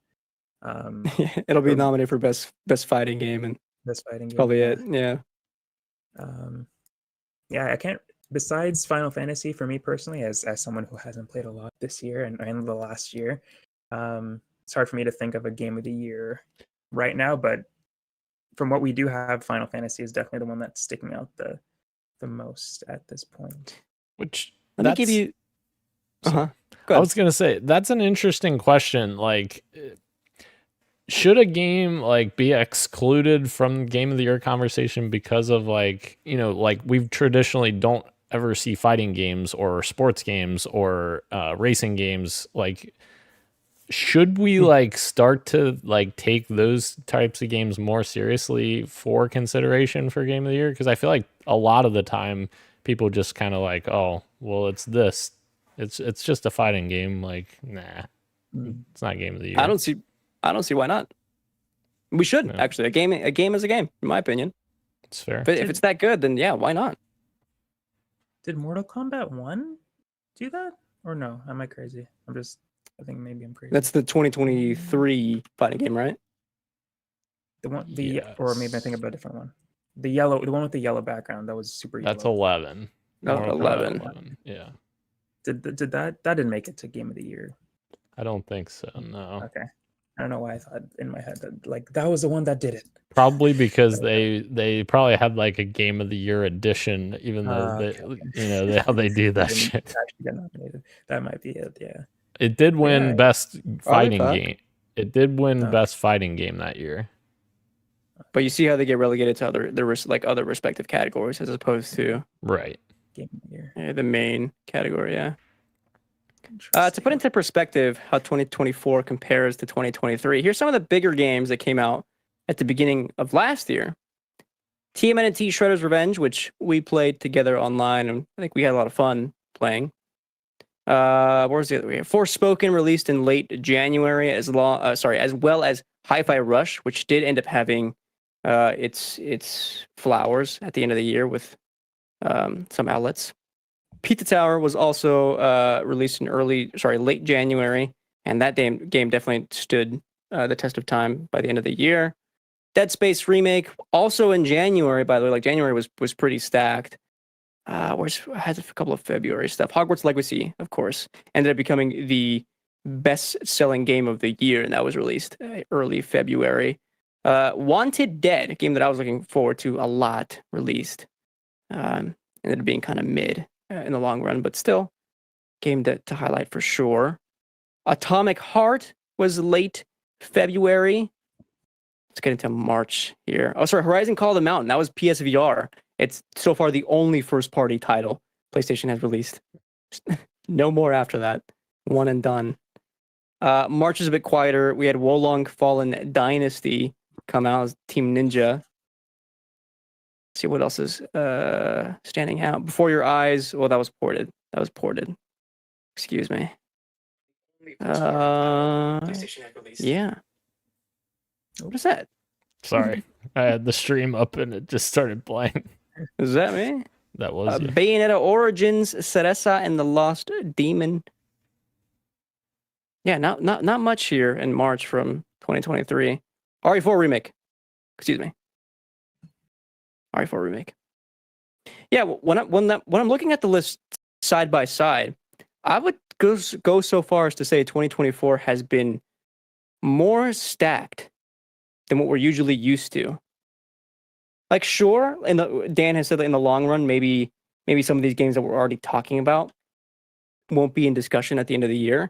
It'll be nominated for best fighting game and best fighting game. probably it. Yeah. Yeah, besides Final Fantasy, for me personally, as someone who hasn't played a lot this year and the last year, it's hard for me to think of a game of the year right now. But from what we do have, Final Fantasy is definitely the one that's sticking out the most at this point. Which Let me give you. So- Go I ahead. was gonna say that's an interesting question. Like, should a game like be excluded from game of the year conversation because of like like we've traditionally don't ever see fighting games or sports games or racing games like. Should we like start to like take those types of games more seriously for consideration for game of the year? Because I feel like a lot of the time people just kind of like, oh, well, it's this. It's just a fighting game. Like, nah, it's not game of the year. I don't see why not. We should No. actually. A game is a game, in my opinion. It's fair. But if it's that good, then yeah, why not? Did Mortal Kombat 1 do that? Or no? Am I crazy? I think maybe I'm crazy. That's the 2023 fighting game, right? The one, or maybe I think of a different one. The one with the yellow background that was super yellow. That's 11. No, Mortal Kombat 11. Yeah, Did that didn't make it to Game of the Year? I don't think so. No, Okay, I don't know why I thought in my head that like that was the one that did it. probably because they probably had like a game of the year edition, even though Okay. how they do that Didn't shit. actually get nominated. That might be it. Yeah. It did win Yeah. best fighting that. game. It did win Oh. best fighting game that year. But you see how they get relegated to other respective categories as opposed to Right. Game of the Year. the main category. Yeah. To Interesting. put into perspective how 2024 compares to 2023, here's some of the bigger games that came out at the beginning of last year. TMNT Shredder's Revenge, which we played together online, and I think we had a lot of fun playing. What was the other? We have Forspoken, released in late January, as well as Hi-Fi Rush, which did end up having its flowers at the end of the year with some outlets. Pizza Tower was also released in late January, and that game definitely stood the test of time by the end of the year. Dead Space Remake, also in January, by the way. Like, January was pretty stacked. Has a couple of February stuff. Hogwarts Legacy, of course, ended up becoming the best-selling game of the year, and that was released early February. Wanted Dead, a game that I was looking forward to a lot, released. Ended up being kind of mid in the long run, but still, game to highlight for sure. Atomic Heart was late February. Let's get into March here. Oh, sorry, Horizon Call of the Mountain. That was PSVR. It's so far the only first-party title PlayStation has released. No more after that. One and done. March is a bit quieter. We had Wolong Fallen Dynasty come out as Team Ninja. Let's see what else is standing out. Before Your Eyes. Well, that was ported. Excuse me. Yeah. What is that? Sorry. I had the stream up and it just started playing. Is that me? That was you. Bayonetta Origins, Cereza and the Lost Demon. Yeah, not much here in March from 2023. RE4 Remake. Excuse me. RE4 Remake. Yeah, when I'm looking at the list side by side, I would go so far as to say 2024 has been more stacked than what we're usually used to. Like, sure, Dan has said that in the long run, maybe some of these games that we're already talking about won't be in discussion at the end of the year.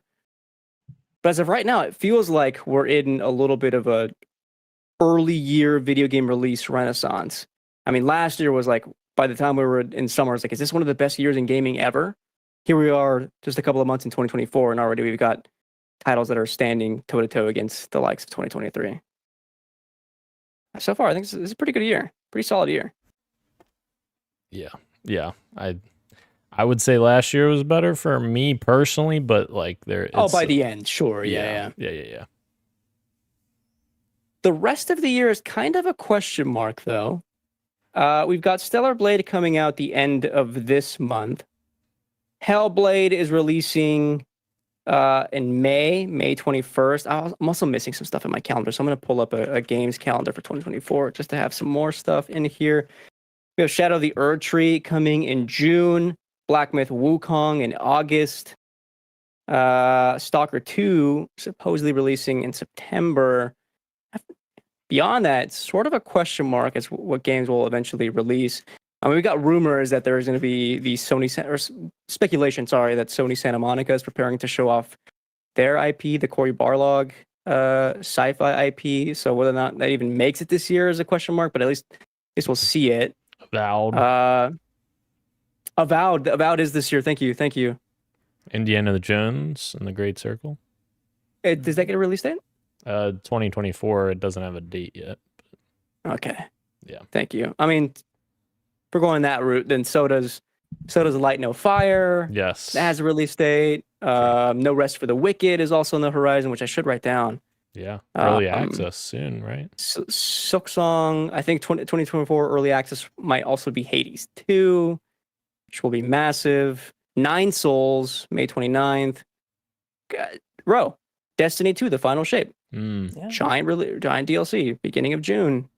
But as of right now, it feels like we're in a little bit of a early year video game release renaissance. I mean, last year was like, by the time we were in summer, it's like, is this one of the best years in gaming ever? Here we are, just a couple of months in 2024, and already we've got titles that are standing toe-to-toe against the likes of 2023. So far, I think this is a pretty good year. Pretty solid year. Yeah. I would say last year was better for me personally, but like by the end, sure. Yeah. Yeah. The rest of the year is kind of a question mark, though. We've got Stellar Blade coming out the end of this month. Hellblade is releasing in May 21st. I'm also missing some stuff in my calendar, so I'm going to pull up a games calendar for 2024 just to have some more stuff in here. We have Shadow of the Erd Tree coming in June. Black Myth Wukong in August. Stalker 2 supposedly releasing in September. Beyond that, it's sort of a question mark as what games will eventually release. I mean, we got rumors that there's going to be the speculation, that Sony Santa Monica is preparing to show off their IP, the Cory Barlog sci-fi IP. So whether or not that even makes it this year is a question mark, but at least we'll see it. Avowed. Avowed is this year. Thank you. Indiana Jones and the Great Circle. Does that get a release date? 2024. It doesn't have a date yet. Okay. Yeah. Thank you. I mean, if we're going that route, then so does Light No Fire. Yes. That has a release date. No Rest for the Wicked is also on the horizon, which I should write down. Yeah. Early access soon, right? Silksong, I think 2024 early access might also be Hades 2, which will be massive. 9 Souls, May 29th. Destiny 2, The Final Shape. Yeah. Giant DLC, beginning of June.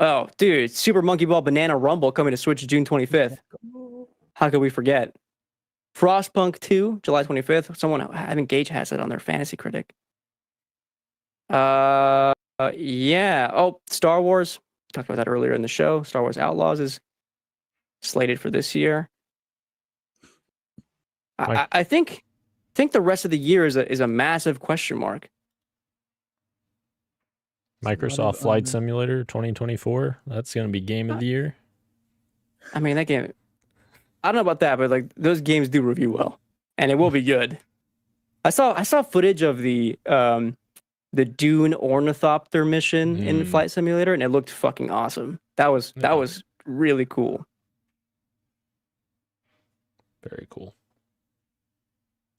Oh, dude, Super Monkey Ball Banana Rumble coming to Switch June 25th. How could we forget? Frostpunk 2, July 25th. I think Gage has it on their Fantasy Critic. Yeah. Oh, Star Wars. Talked about that earlier in the show. Star Wars Outlaws is slated for this year. I think the rest of the year is a massive question mark. Microsoft Flight Simulator 2024. That's going to be game of the year. I mean, that game, I don't know about that, but like those games do review well, and it will be good. I saw footage of the Dune Ornithopter mission in Flight Simulator, and it looked fucking awesome. That was really cool. Very cool.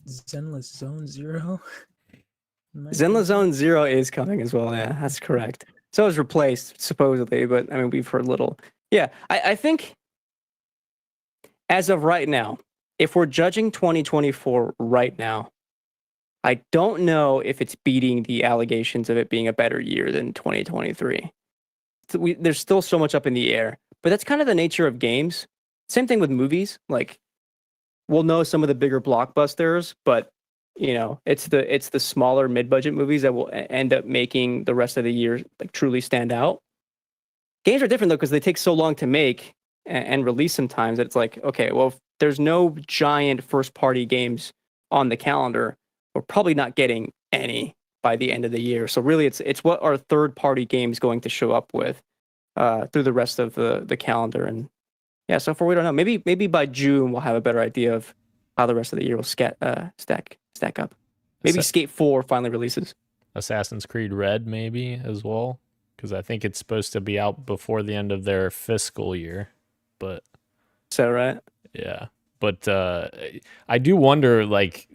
Zenless Zone Zero. Zenless Zone Zero is coming as well. Yeah, that's correct. So it was replaced supposedly, but I mean we've heard little. Yeah, I think as of right now, if we're judging 2024 right now, I don't know if it's beating the allegations of it being a better year than 2023. There's still so much up in the air, but that's kind of the nature of games. Same thing with movies. Like, we'll know some of the bigger blockbusters, but you know, it's the smaller mid-budget movies that will end up making the rest of the year like truly stand out. Games are different though because they take so long to make and release sometimes that it's like, okay, well, if there's no giant first-party games on the calendar, we're probably not getting any by the end of the year. So really, it's what our third-party games going to show up with through the rest of the calendar. And yeah, so far we don't know. Maybe by June we'll have a better idea of how the rest of the year will stack up. Maybe Skate 4 finally releases. Assassin's Creed Red maybe as well, because I think it's supposed to be out before the end of their fiscal year. But is that right? Yeah, but I do wonder, like,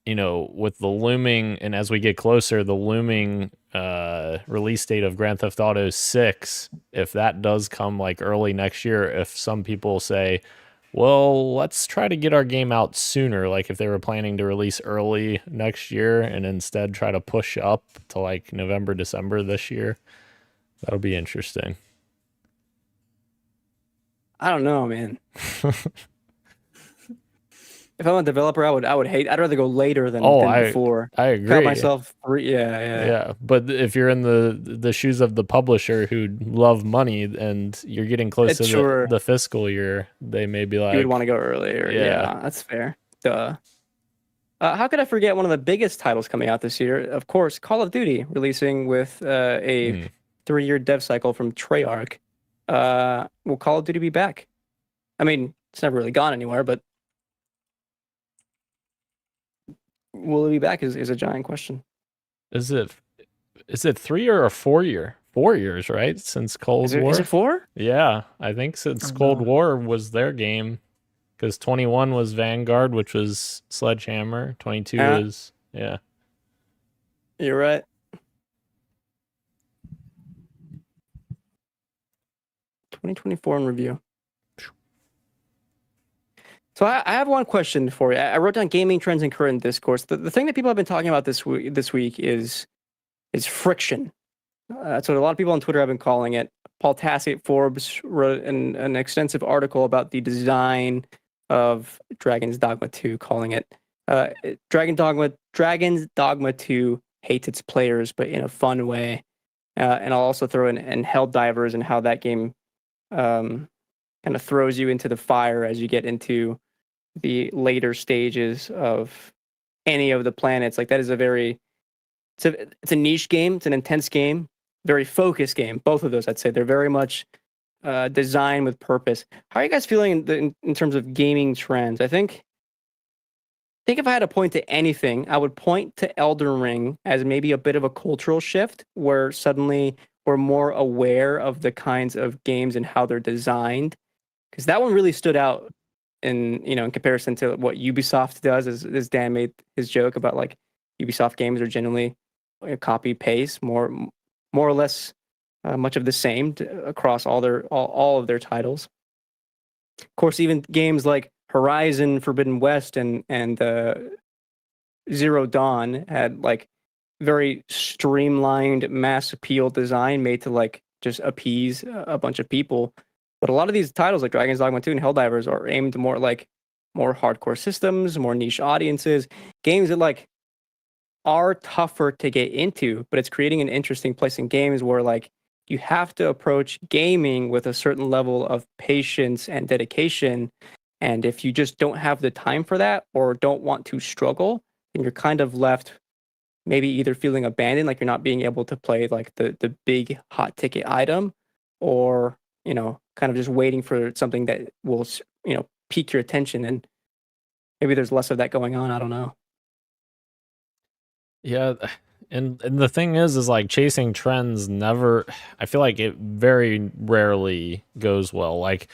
you know, with the looming, and as we get closer, the looming release date of Grand Theft Auto 6, if that does come like early next year, if some people say, well, let's try to get our game out sooner, like if they were planning to release early next year and instead try to push up to like November, December this year, that'll be interesting. I don't know, man. If I'm a developer, I'd rather go later than before. I agree. Cut myself free. Yeah. But if you're in the shoes of the publisher who love money and you're getting close to the fiscal year, they may be like, you would want to go earlier. Yeah, that's fair. Duh. How could I forget one of the biggest titles coming out this year? Of course, Call of Duty releasing with a 3-year dev cycle from Treyarch. Will Call of Duty be back? I mean, it's never really gone anywhere, but will it be back is a giant question. Is it 3 or a 4 year? 4 years, right? Since Cold War. Is it 4? Yeah, I think since Cold War was their game. Because 21 was Vanguard, which was Sledgehammer. 22 is, yeah. You're right. $2024 in review. So I have one question for you. I wrote down gaming trends and current discourse. The thing that people have been talking about this week is friction. That's what a lot of people on Twitter have been calling it. Paul Tassi at Forbes wrote an extensive article about the design of Dragon's Dogma 2, calling it Dragon's Dogma 2 hates its players, but in a fun way. And I'll also throw in Helldivers and how that game kind of throws you into the fire as you get into the later stages of any of the planets. Like that is it's a niche game. It's an intense game, very focused game. Both of those, I'd say, they're very much designed with purpose. How are you guys feeling in terms of gaming trends? I think if I had to point to anything, I would point to Elden Ring as maybe a bit of a cultural shift where suddenly we're more aware of the kinds of games and how they're designed. Because that one really stood out in comparison to what Ubisoft does, as Dan made his joke about, like, Ubisoft games are generally a copy paste, more or less much of the same across all of their titles. Of course, even games like Horizon Forbidden West and Zero Dawn had like very streamlined mass appeal design made to like just appease a bunch of people. But a lot of these titles like Dragon's Dogma 2 and Helldivers are aimed more hardcore systems, more niche audiences, games that like are tougher to get into, but it's creating an interesting place in games where like you have to approach gaming with a certain level of patience and dedication. And if you just don't have the time for that or don't want to struggle, then you're kind of left maybe either feeling abandoned, like you're not being able to play like the big hot ticket item, or, kind of just waiting for something that will, pique your attention. And maybe there's less of that going on. I don't know. Yeah, and the thing is like chasing trends I feel like it very rarely goes well. Like,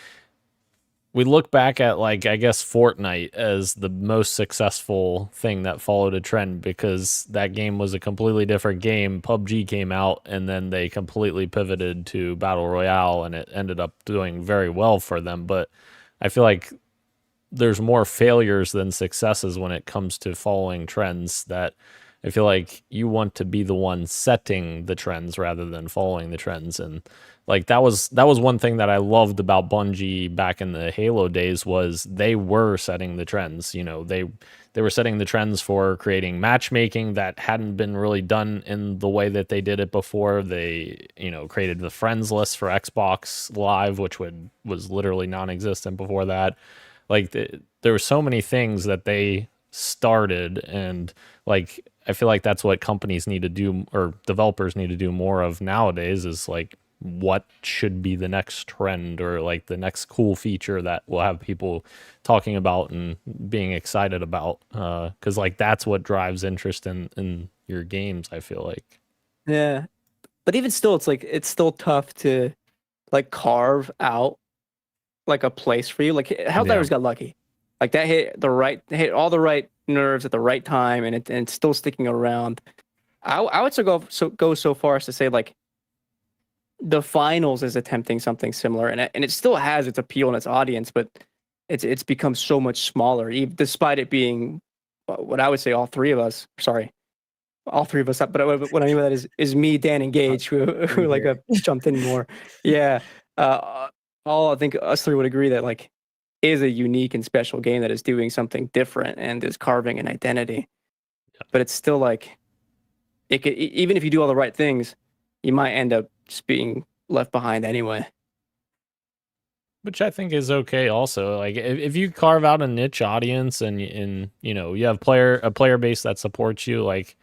we look back at, like, I guess Fortnite as the most successful thing that followed a trend because that game was a completely different game. PUBG came out and then they completely pivoted to Battle Royale and it ended up doing very well for them. But I feel like there's more failures than successes when it comes to following trends. That I feel like you want to be the one setting the trends rather than following the trends. And like that was one thing that I loved about Bungie back in the Halo days was they were setting the trends. They were setting the trends for creating matchmaking that hadn't been really done in the way that they did it before. They, created the friends list for Xbox Live, which was literally non-existent before that. Like there were so many things that they started, and like I feel like that's what companies need to do, or developers need to do more of nowadays, is like what should be the next trend or like the next cool feature that will have people talking about and being excited about, because like that's what drives interest in your games, I feel like. Yeah, but even still, it's still tough to like carve out like a place for you. Like Helldivers got lucky, like that hit all the right nerves at the right time, and it's still sticking around. I would still go so far as to say like the finals is attempting something similar, and it still has its appeal and its audience, but it's become so much smaller, despite it being what I would say all three of us. But what I mean by that is me, Dan, and Gage, who like jumped in more. Yeah, all I think us three would agree that like is a unique and special game that is doing something different and is carving an identity. Yeah. But it's still like it could, even if you do all the right things, you might end up just being left behind anyway. Which I think is okay also. Like if you carve out a niche audience and you have a player base that supports you, like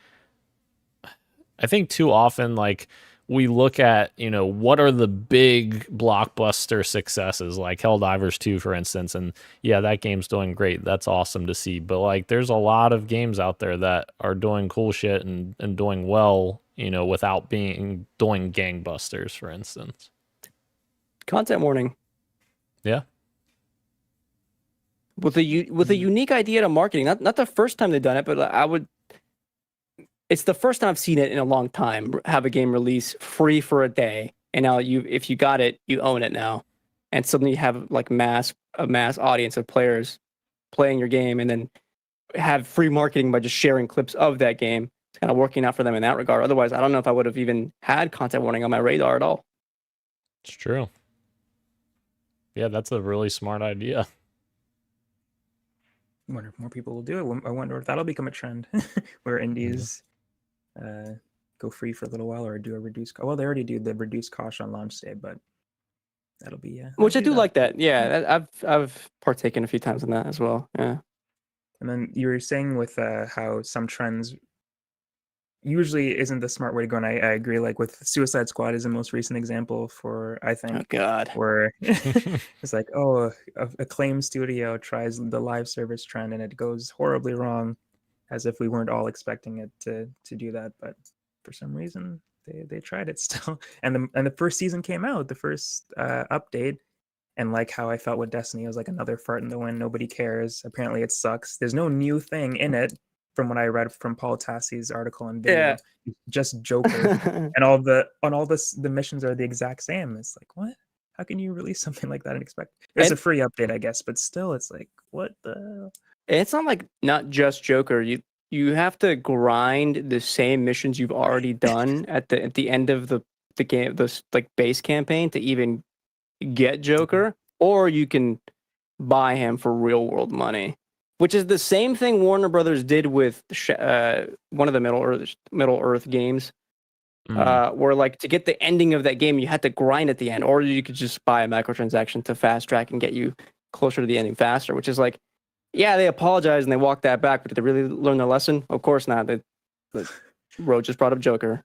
I think too often like we look at, what are the big blockbuster successes, like Helldivers 2, for instance, and yeah, that game's doing great. That's awesome to see. But like there's a lot of games out there that are doing cool shit and doing well, without doing gangbusters, for instance. Content warning. Yeah. With a unique idea to marketing. Not the first time they've done it, but it's the first time I've seen it in a long time. Have a game release free for a day, and now if you got it, you own it now, and suddenly you have like a mass audience of players playing your game, and then have free marketing by just sharing clips of that game. it's kind of working out for them in that regard. Otherwise, I don't know if I would have even had content warning on my radar at all. It's true. Yeah, that's a really smart idea. I wonder if more people will do it. I wonder if that'll become a trend where indies go free for a little while or do a reduced. Well, they already do the reduced cost on launch day, but that'll be Which I do like that. Yeah, I've partaken a few times in that as well. Yeah. And then you were saying with how some trends usually isn't the smart way to go, and I agree. Like with Suicide Squad is the most recent example for, I think, Oh God. where it's like, oh, Acclaim Studio tries the live service trend and it goes horribly wrong, as if we weren't all expecting it to do that. But for some reason, they tried it still. And the first season came out, the first update, and like how I felt with Destiny, it was like another fart in the wind. Nobody cares. Apparently, it sucks. There's no new thing in it. From what I read from Paul Tassi's article and video, just Joker, and all the missions are the exact same. It's like, what? How can you release something like that and expect? It's a free update, I guess, but still, it's like, what the? It's not just Joker. You have to grind the same missions you've already done at the end of the game, the like base campaign to even get Joker, or you can buy him for real world money. Which is the same thing Warner Brothers did with one of the Middle Earth games, where like to get the ending of that game, you had to grind at the end, or you could just buy a microtransaction to fast track and get you closer to the ending faster. Which is like, yeah, they apologized and they walked that back, but did they really learn their lesson? Of course not. The Road just brought up Joker.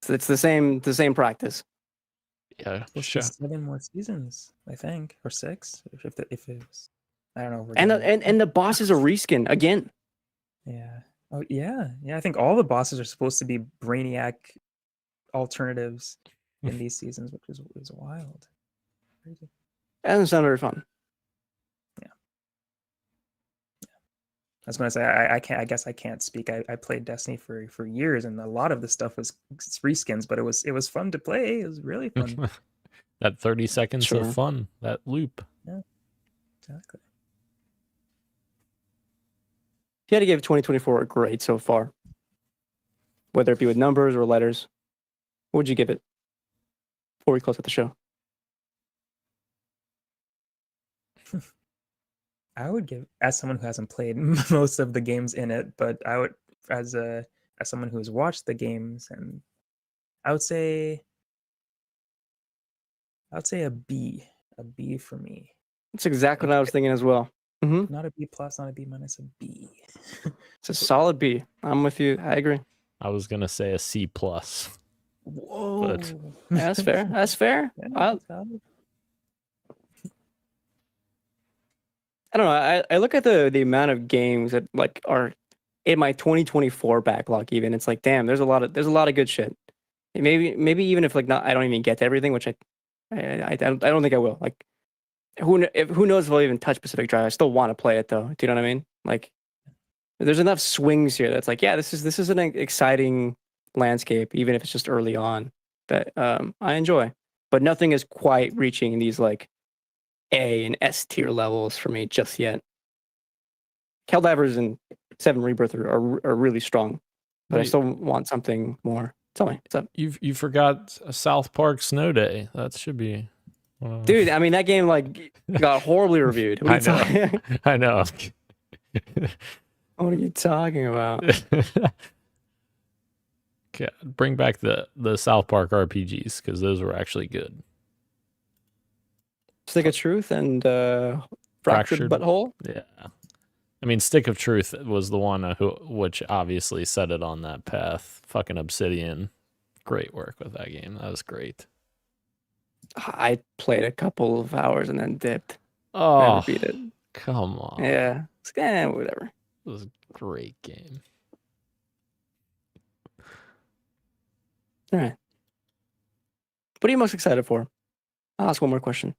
So it's the same practice. Yeah, It's sure. 7 more seasons, I think, or 6, if it was. I don't know. And the boss is a reskin again. Yeah. Oh yeah. I think all the bosses are supposed to be Brainiac alternatives in these seasons, which is wild. Crazy. That doesn't sound very fun. Yeah. I was gonna say I can't. I guess I can't speak. I played Destiny for years, and a lot of the stuff was reskins, but it was fun to play. It was really fun. That 30 seconds Sure. of fun, that loop. Yeah. Exactly. If you had to give 2024 a grade so far, whether it be with numbers or letters, what would you give it before we close out the show? I would give, as someone who hasn't played most of the games in it, but I would, as someone who has watched the games, and I would say a B for me. That's exactly what I was thinking as well. Not a B plus, not a B minus, a B. It's a solid B. I'm with you. I agree. I was gonna say a C plus. Whoa, But- Yeah, that's fair. That's fair. Yeah, I don't know. I look at the amount of games that like are in my 2024 backlog. Even it's like, damn, there's a lot of good shit. Maybe even if like not, I don't even get to everything, which I don't think I will. Like, who knows if I'll even touch Pacific Drive? I still want to play it though. Do you know what I mean? Like, there's enough swings here that's like, yeah, this is an exciting landscape, even if it's just early on, that I enjoy. But nothing is quite reaching these like A and S tier levels for me just yet. Helldivers and 7 Rebirth are really strong, but I Wait. still want something more. Tell me, what's up? You forgot South Park Snow Day. That should be. Dude, I mean, that game like got horribly reviewed. What are you talking- I know. What are you talking about? Okay, bring back the South Park RPGs because those were actually good. Stick of Truth and Fractured Butthole. Yeah, I mean, Stick of Truth was the one which obviously set it on that path. Fucking Obsidian, great work with that game. That was great. I played a couple of hours and then dipped. Oh, Never beat it. come on. Yeah, it's whatever. It was a great game. All right. What are you most excited for? I'll ask one more question.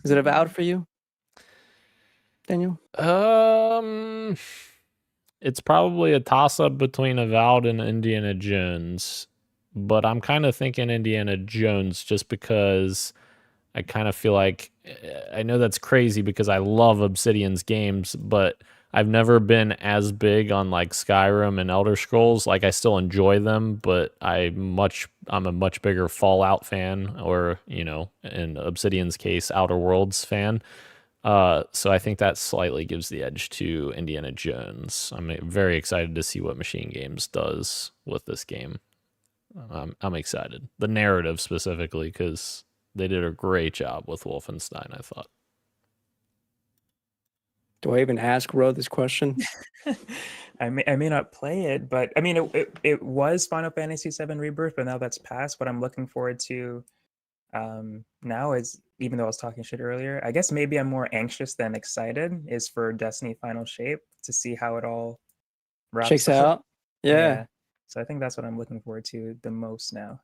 Is it Avowed for you, Daniel? It's probably a toss-up between Avowed and Indiana Jones, but I'm kind of thinking Indiana Jones just because I kind of feel like, I know that's crazy because I love Obsidian's games, but I've never been as big on like Skyrim and Elder Scrolls. Like I still enjoy them, but I'm a much bigger Fallout fan, or in Obsidian's case, Outer Worlds fan. So I think that slightly gives the edge to Indiana Jones. I'm very excited to see what Machine Games does with this game. I'm excited. The narrative specifically, because they did a great job with Wolfenstein, I thought. Do I even ask Ro this question? I may not play it, but I mean, it was Final Fantasy VII Rebirth, but now that's past. What I'm looking forward to now is, even though I was talking shit earlier, I guess maybe I'm more anxious than excited, is for Destiny Final Shape, to see how it all wraps Checks up. out. Yeah, So I think that's what I'm looking forward to the most now.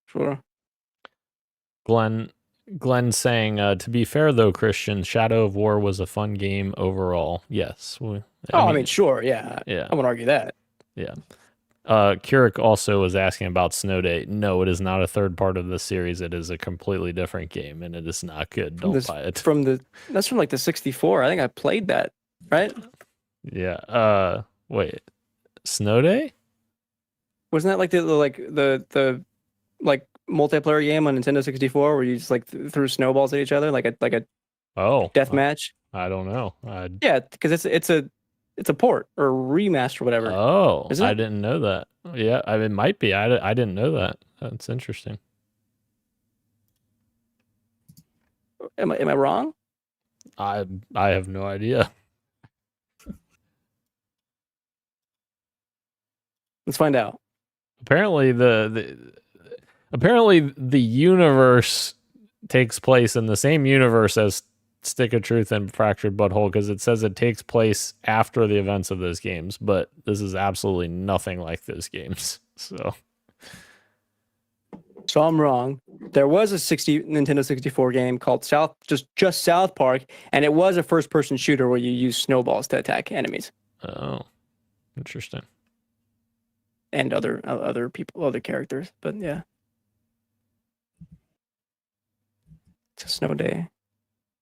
sure. Glenn saying, to be fair though, Christian, Shadow of War was a fun game overall. Yes. I mean, sure, yeah. Yeah. I won't argue that. Yeah. Keurig also was asking about Snow Day. No, it is not a third part of the series. It is a completely different game, and it is not good. Don't buy it. That's from like the 64. I think I played that, right? Yeah. Wait. Snow Day? Wasn't that like the multiplayer game on Nintendo 64 where you just like threw snowballs at each other like a death match? I don't know. Yeah, because it's a port or a remaster or whatever. Oh, Isn't it? I didn't know that. Yeah, it might be. I didn't know that. That's interesting. Am I wrong? I have no idea. Let's find out. Apparently the universe takes place in the same universe as Stick of Truth and Fractured Butthole, because it says it takes place after the events of those games, but this is absolutely nothing like those games. So I'm wrong. There was a Nintendo 64 game called just South Park, and it was a first-person shooter where you use snowballs to attack enemies. Oh, interesting. And other people, other characters, but yeah. It's a Snow Day.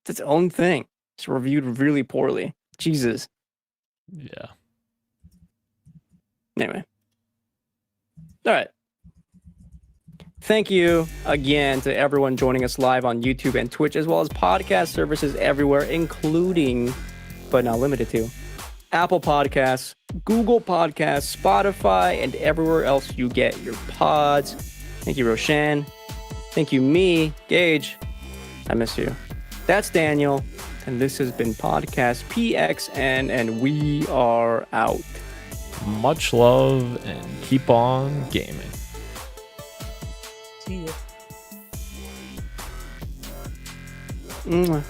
It's its own thing. It's reviewed really poorly. Jesus. Yeah. Anyway. All right. Thank you again to everyone joining us live on YouTube and Twitch, as well as podcast services everywhere, including, but not limited to, Apple Podcasts, Google Podcasts, Spotify, and everywhere else you get your pods. Thank you, Roshan. Thank you, me, Gage. I miss you. That's Daniel, and this has been Podcast PXN, and we are out. Much love and keep on gaming. See ya. Mwah.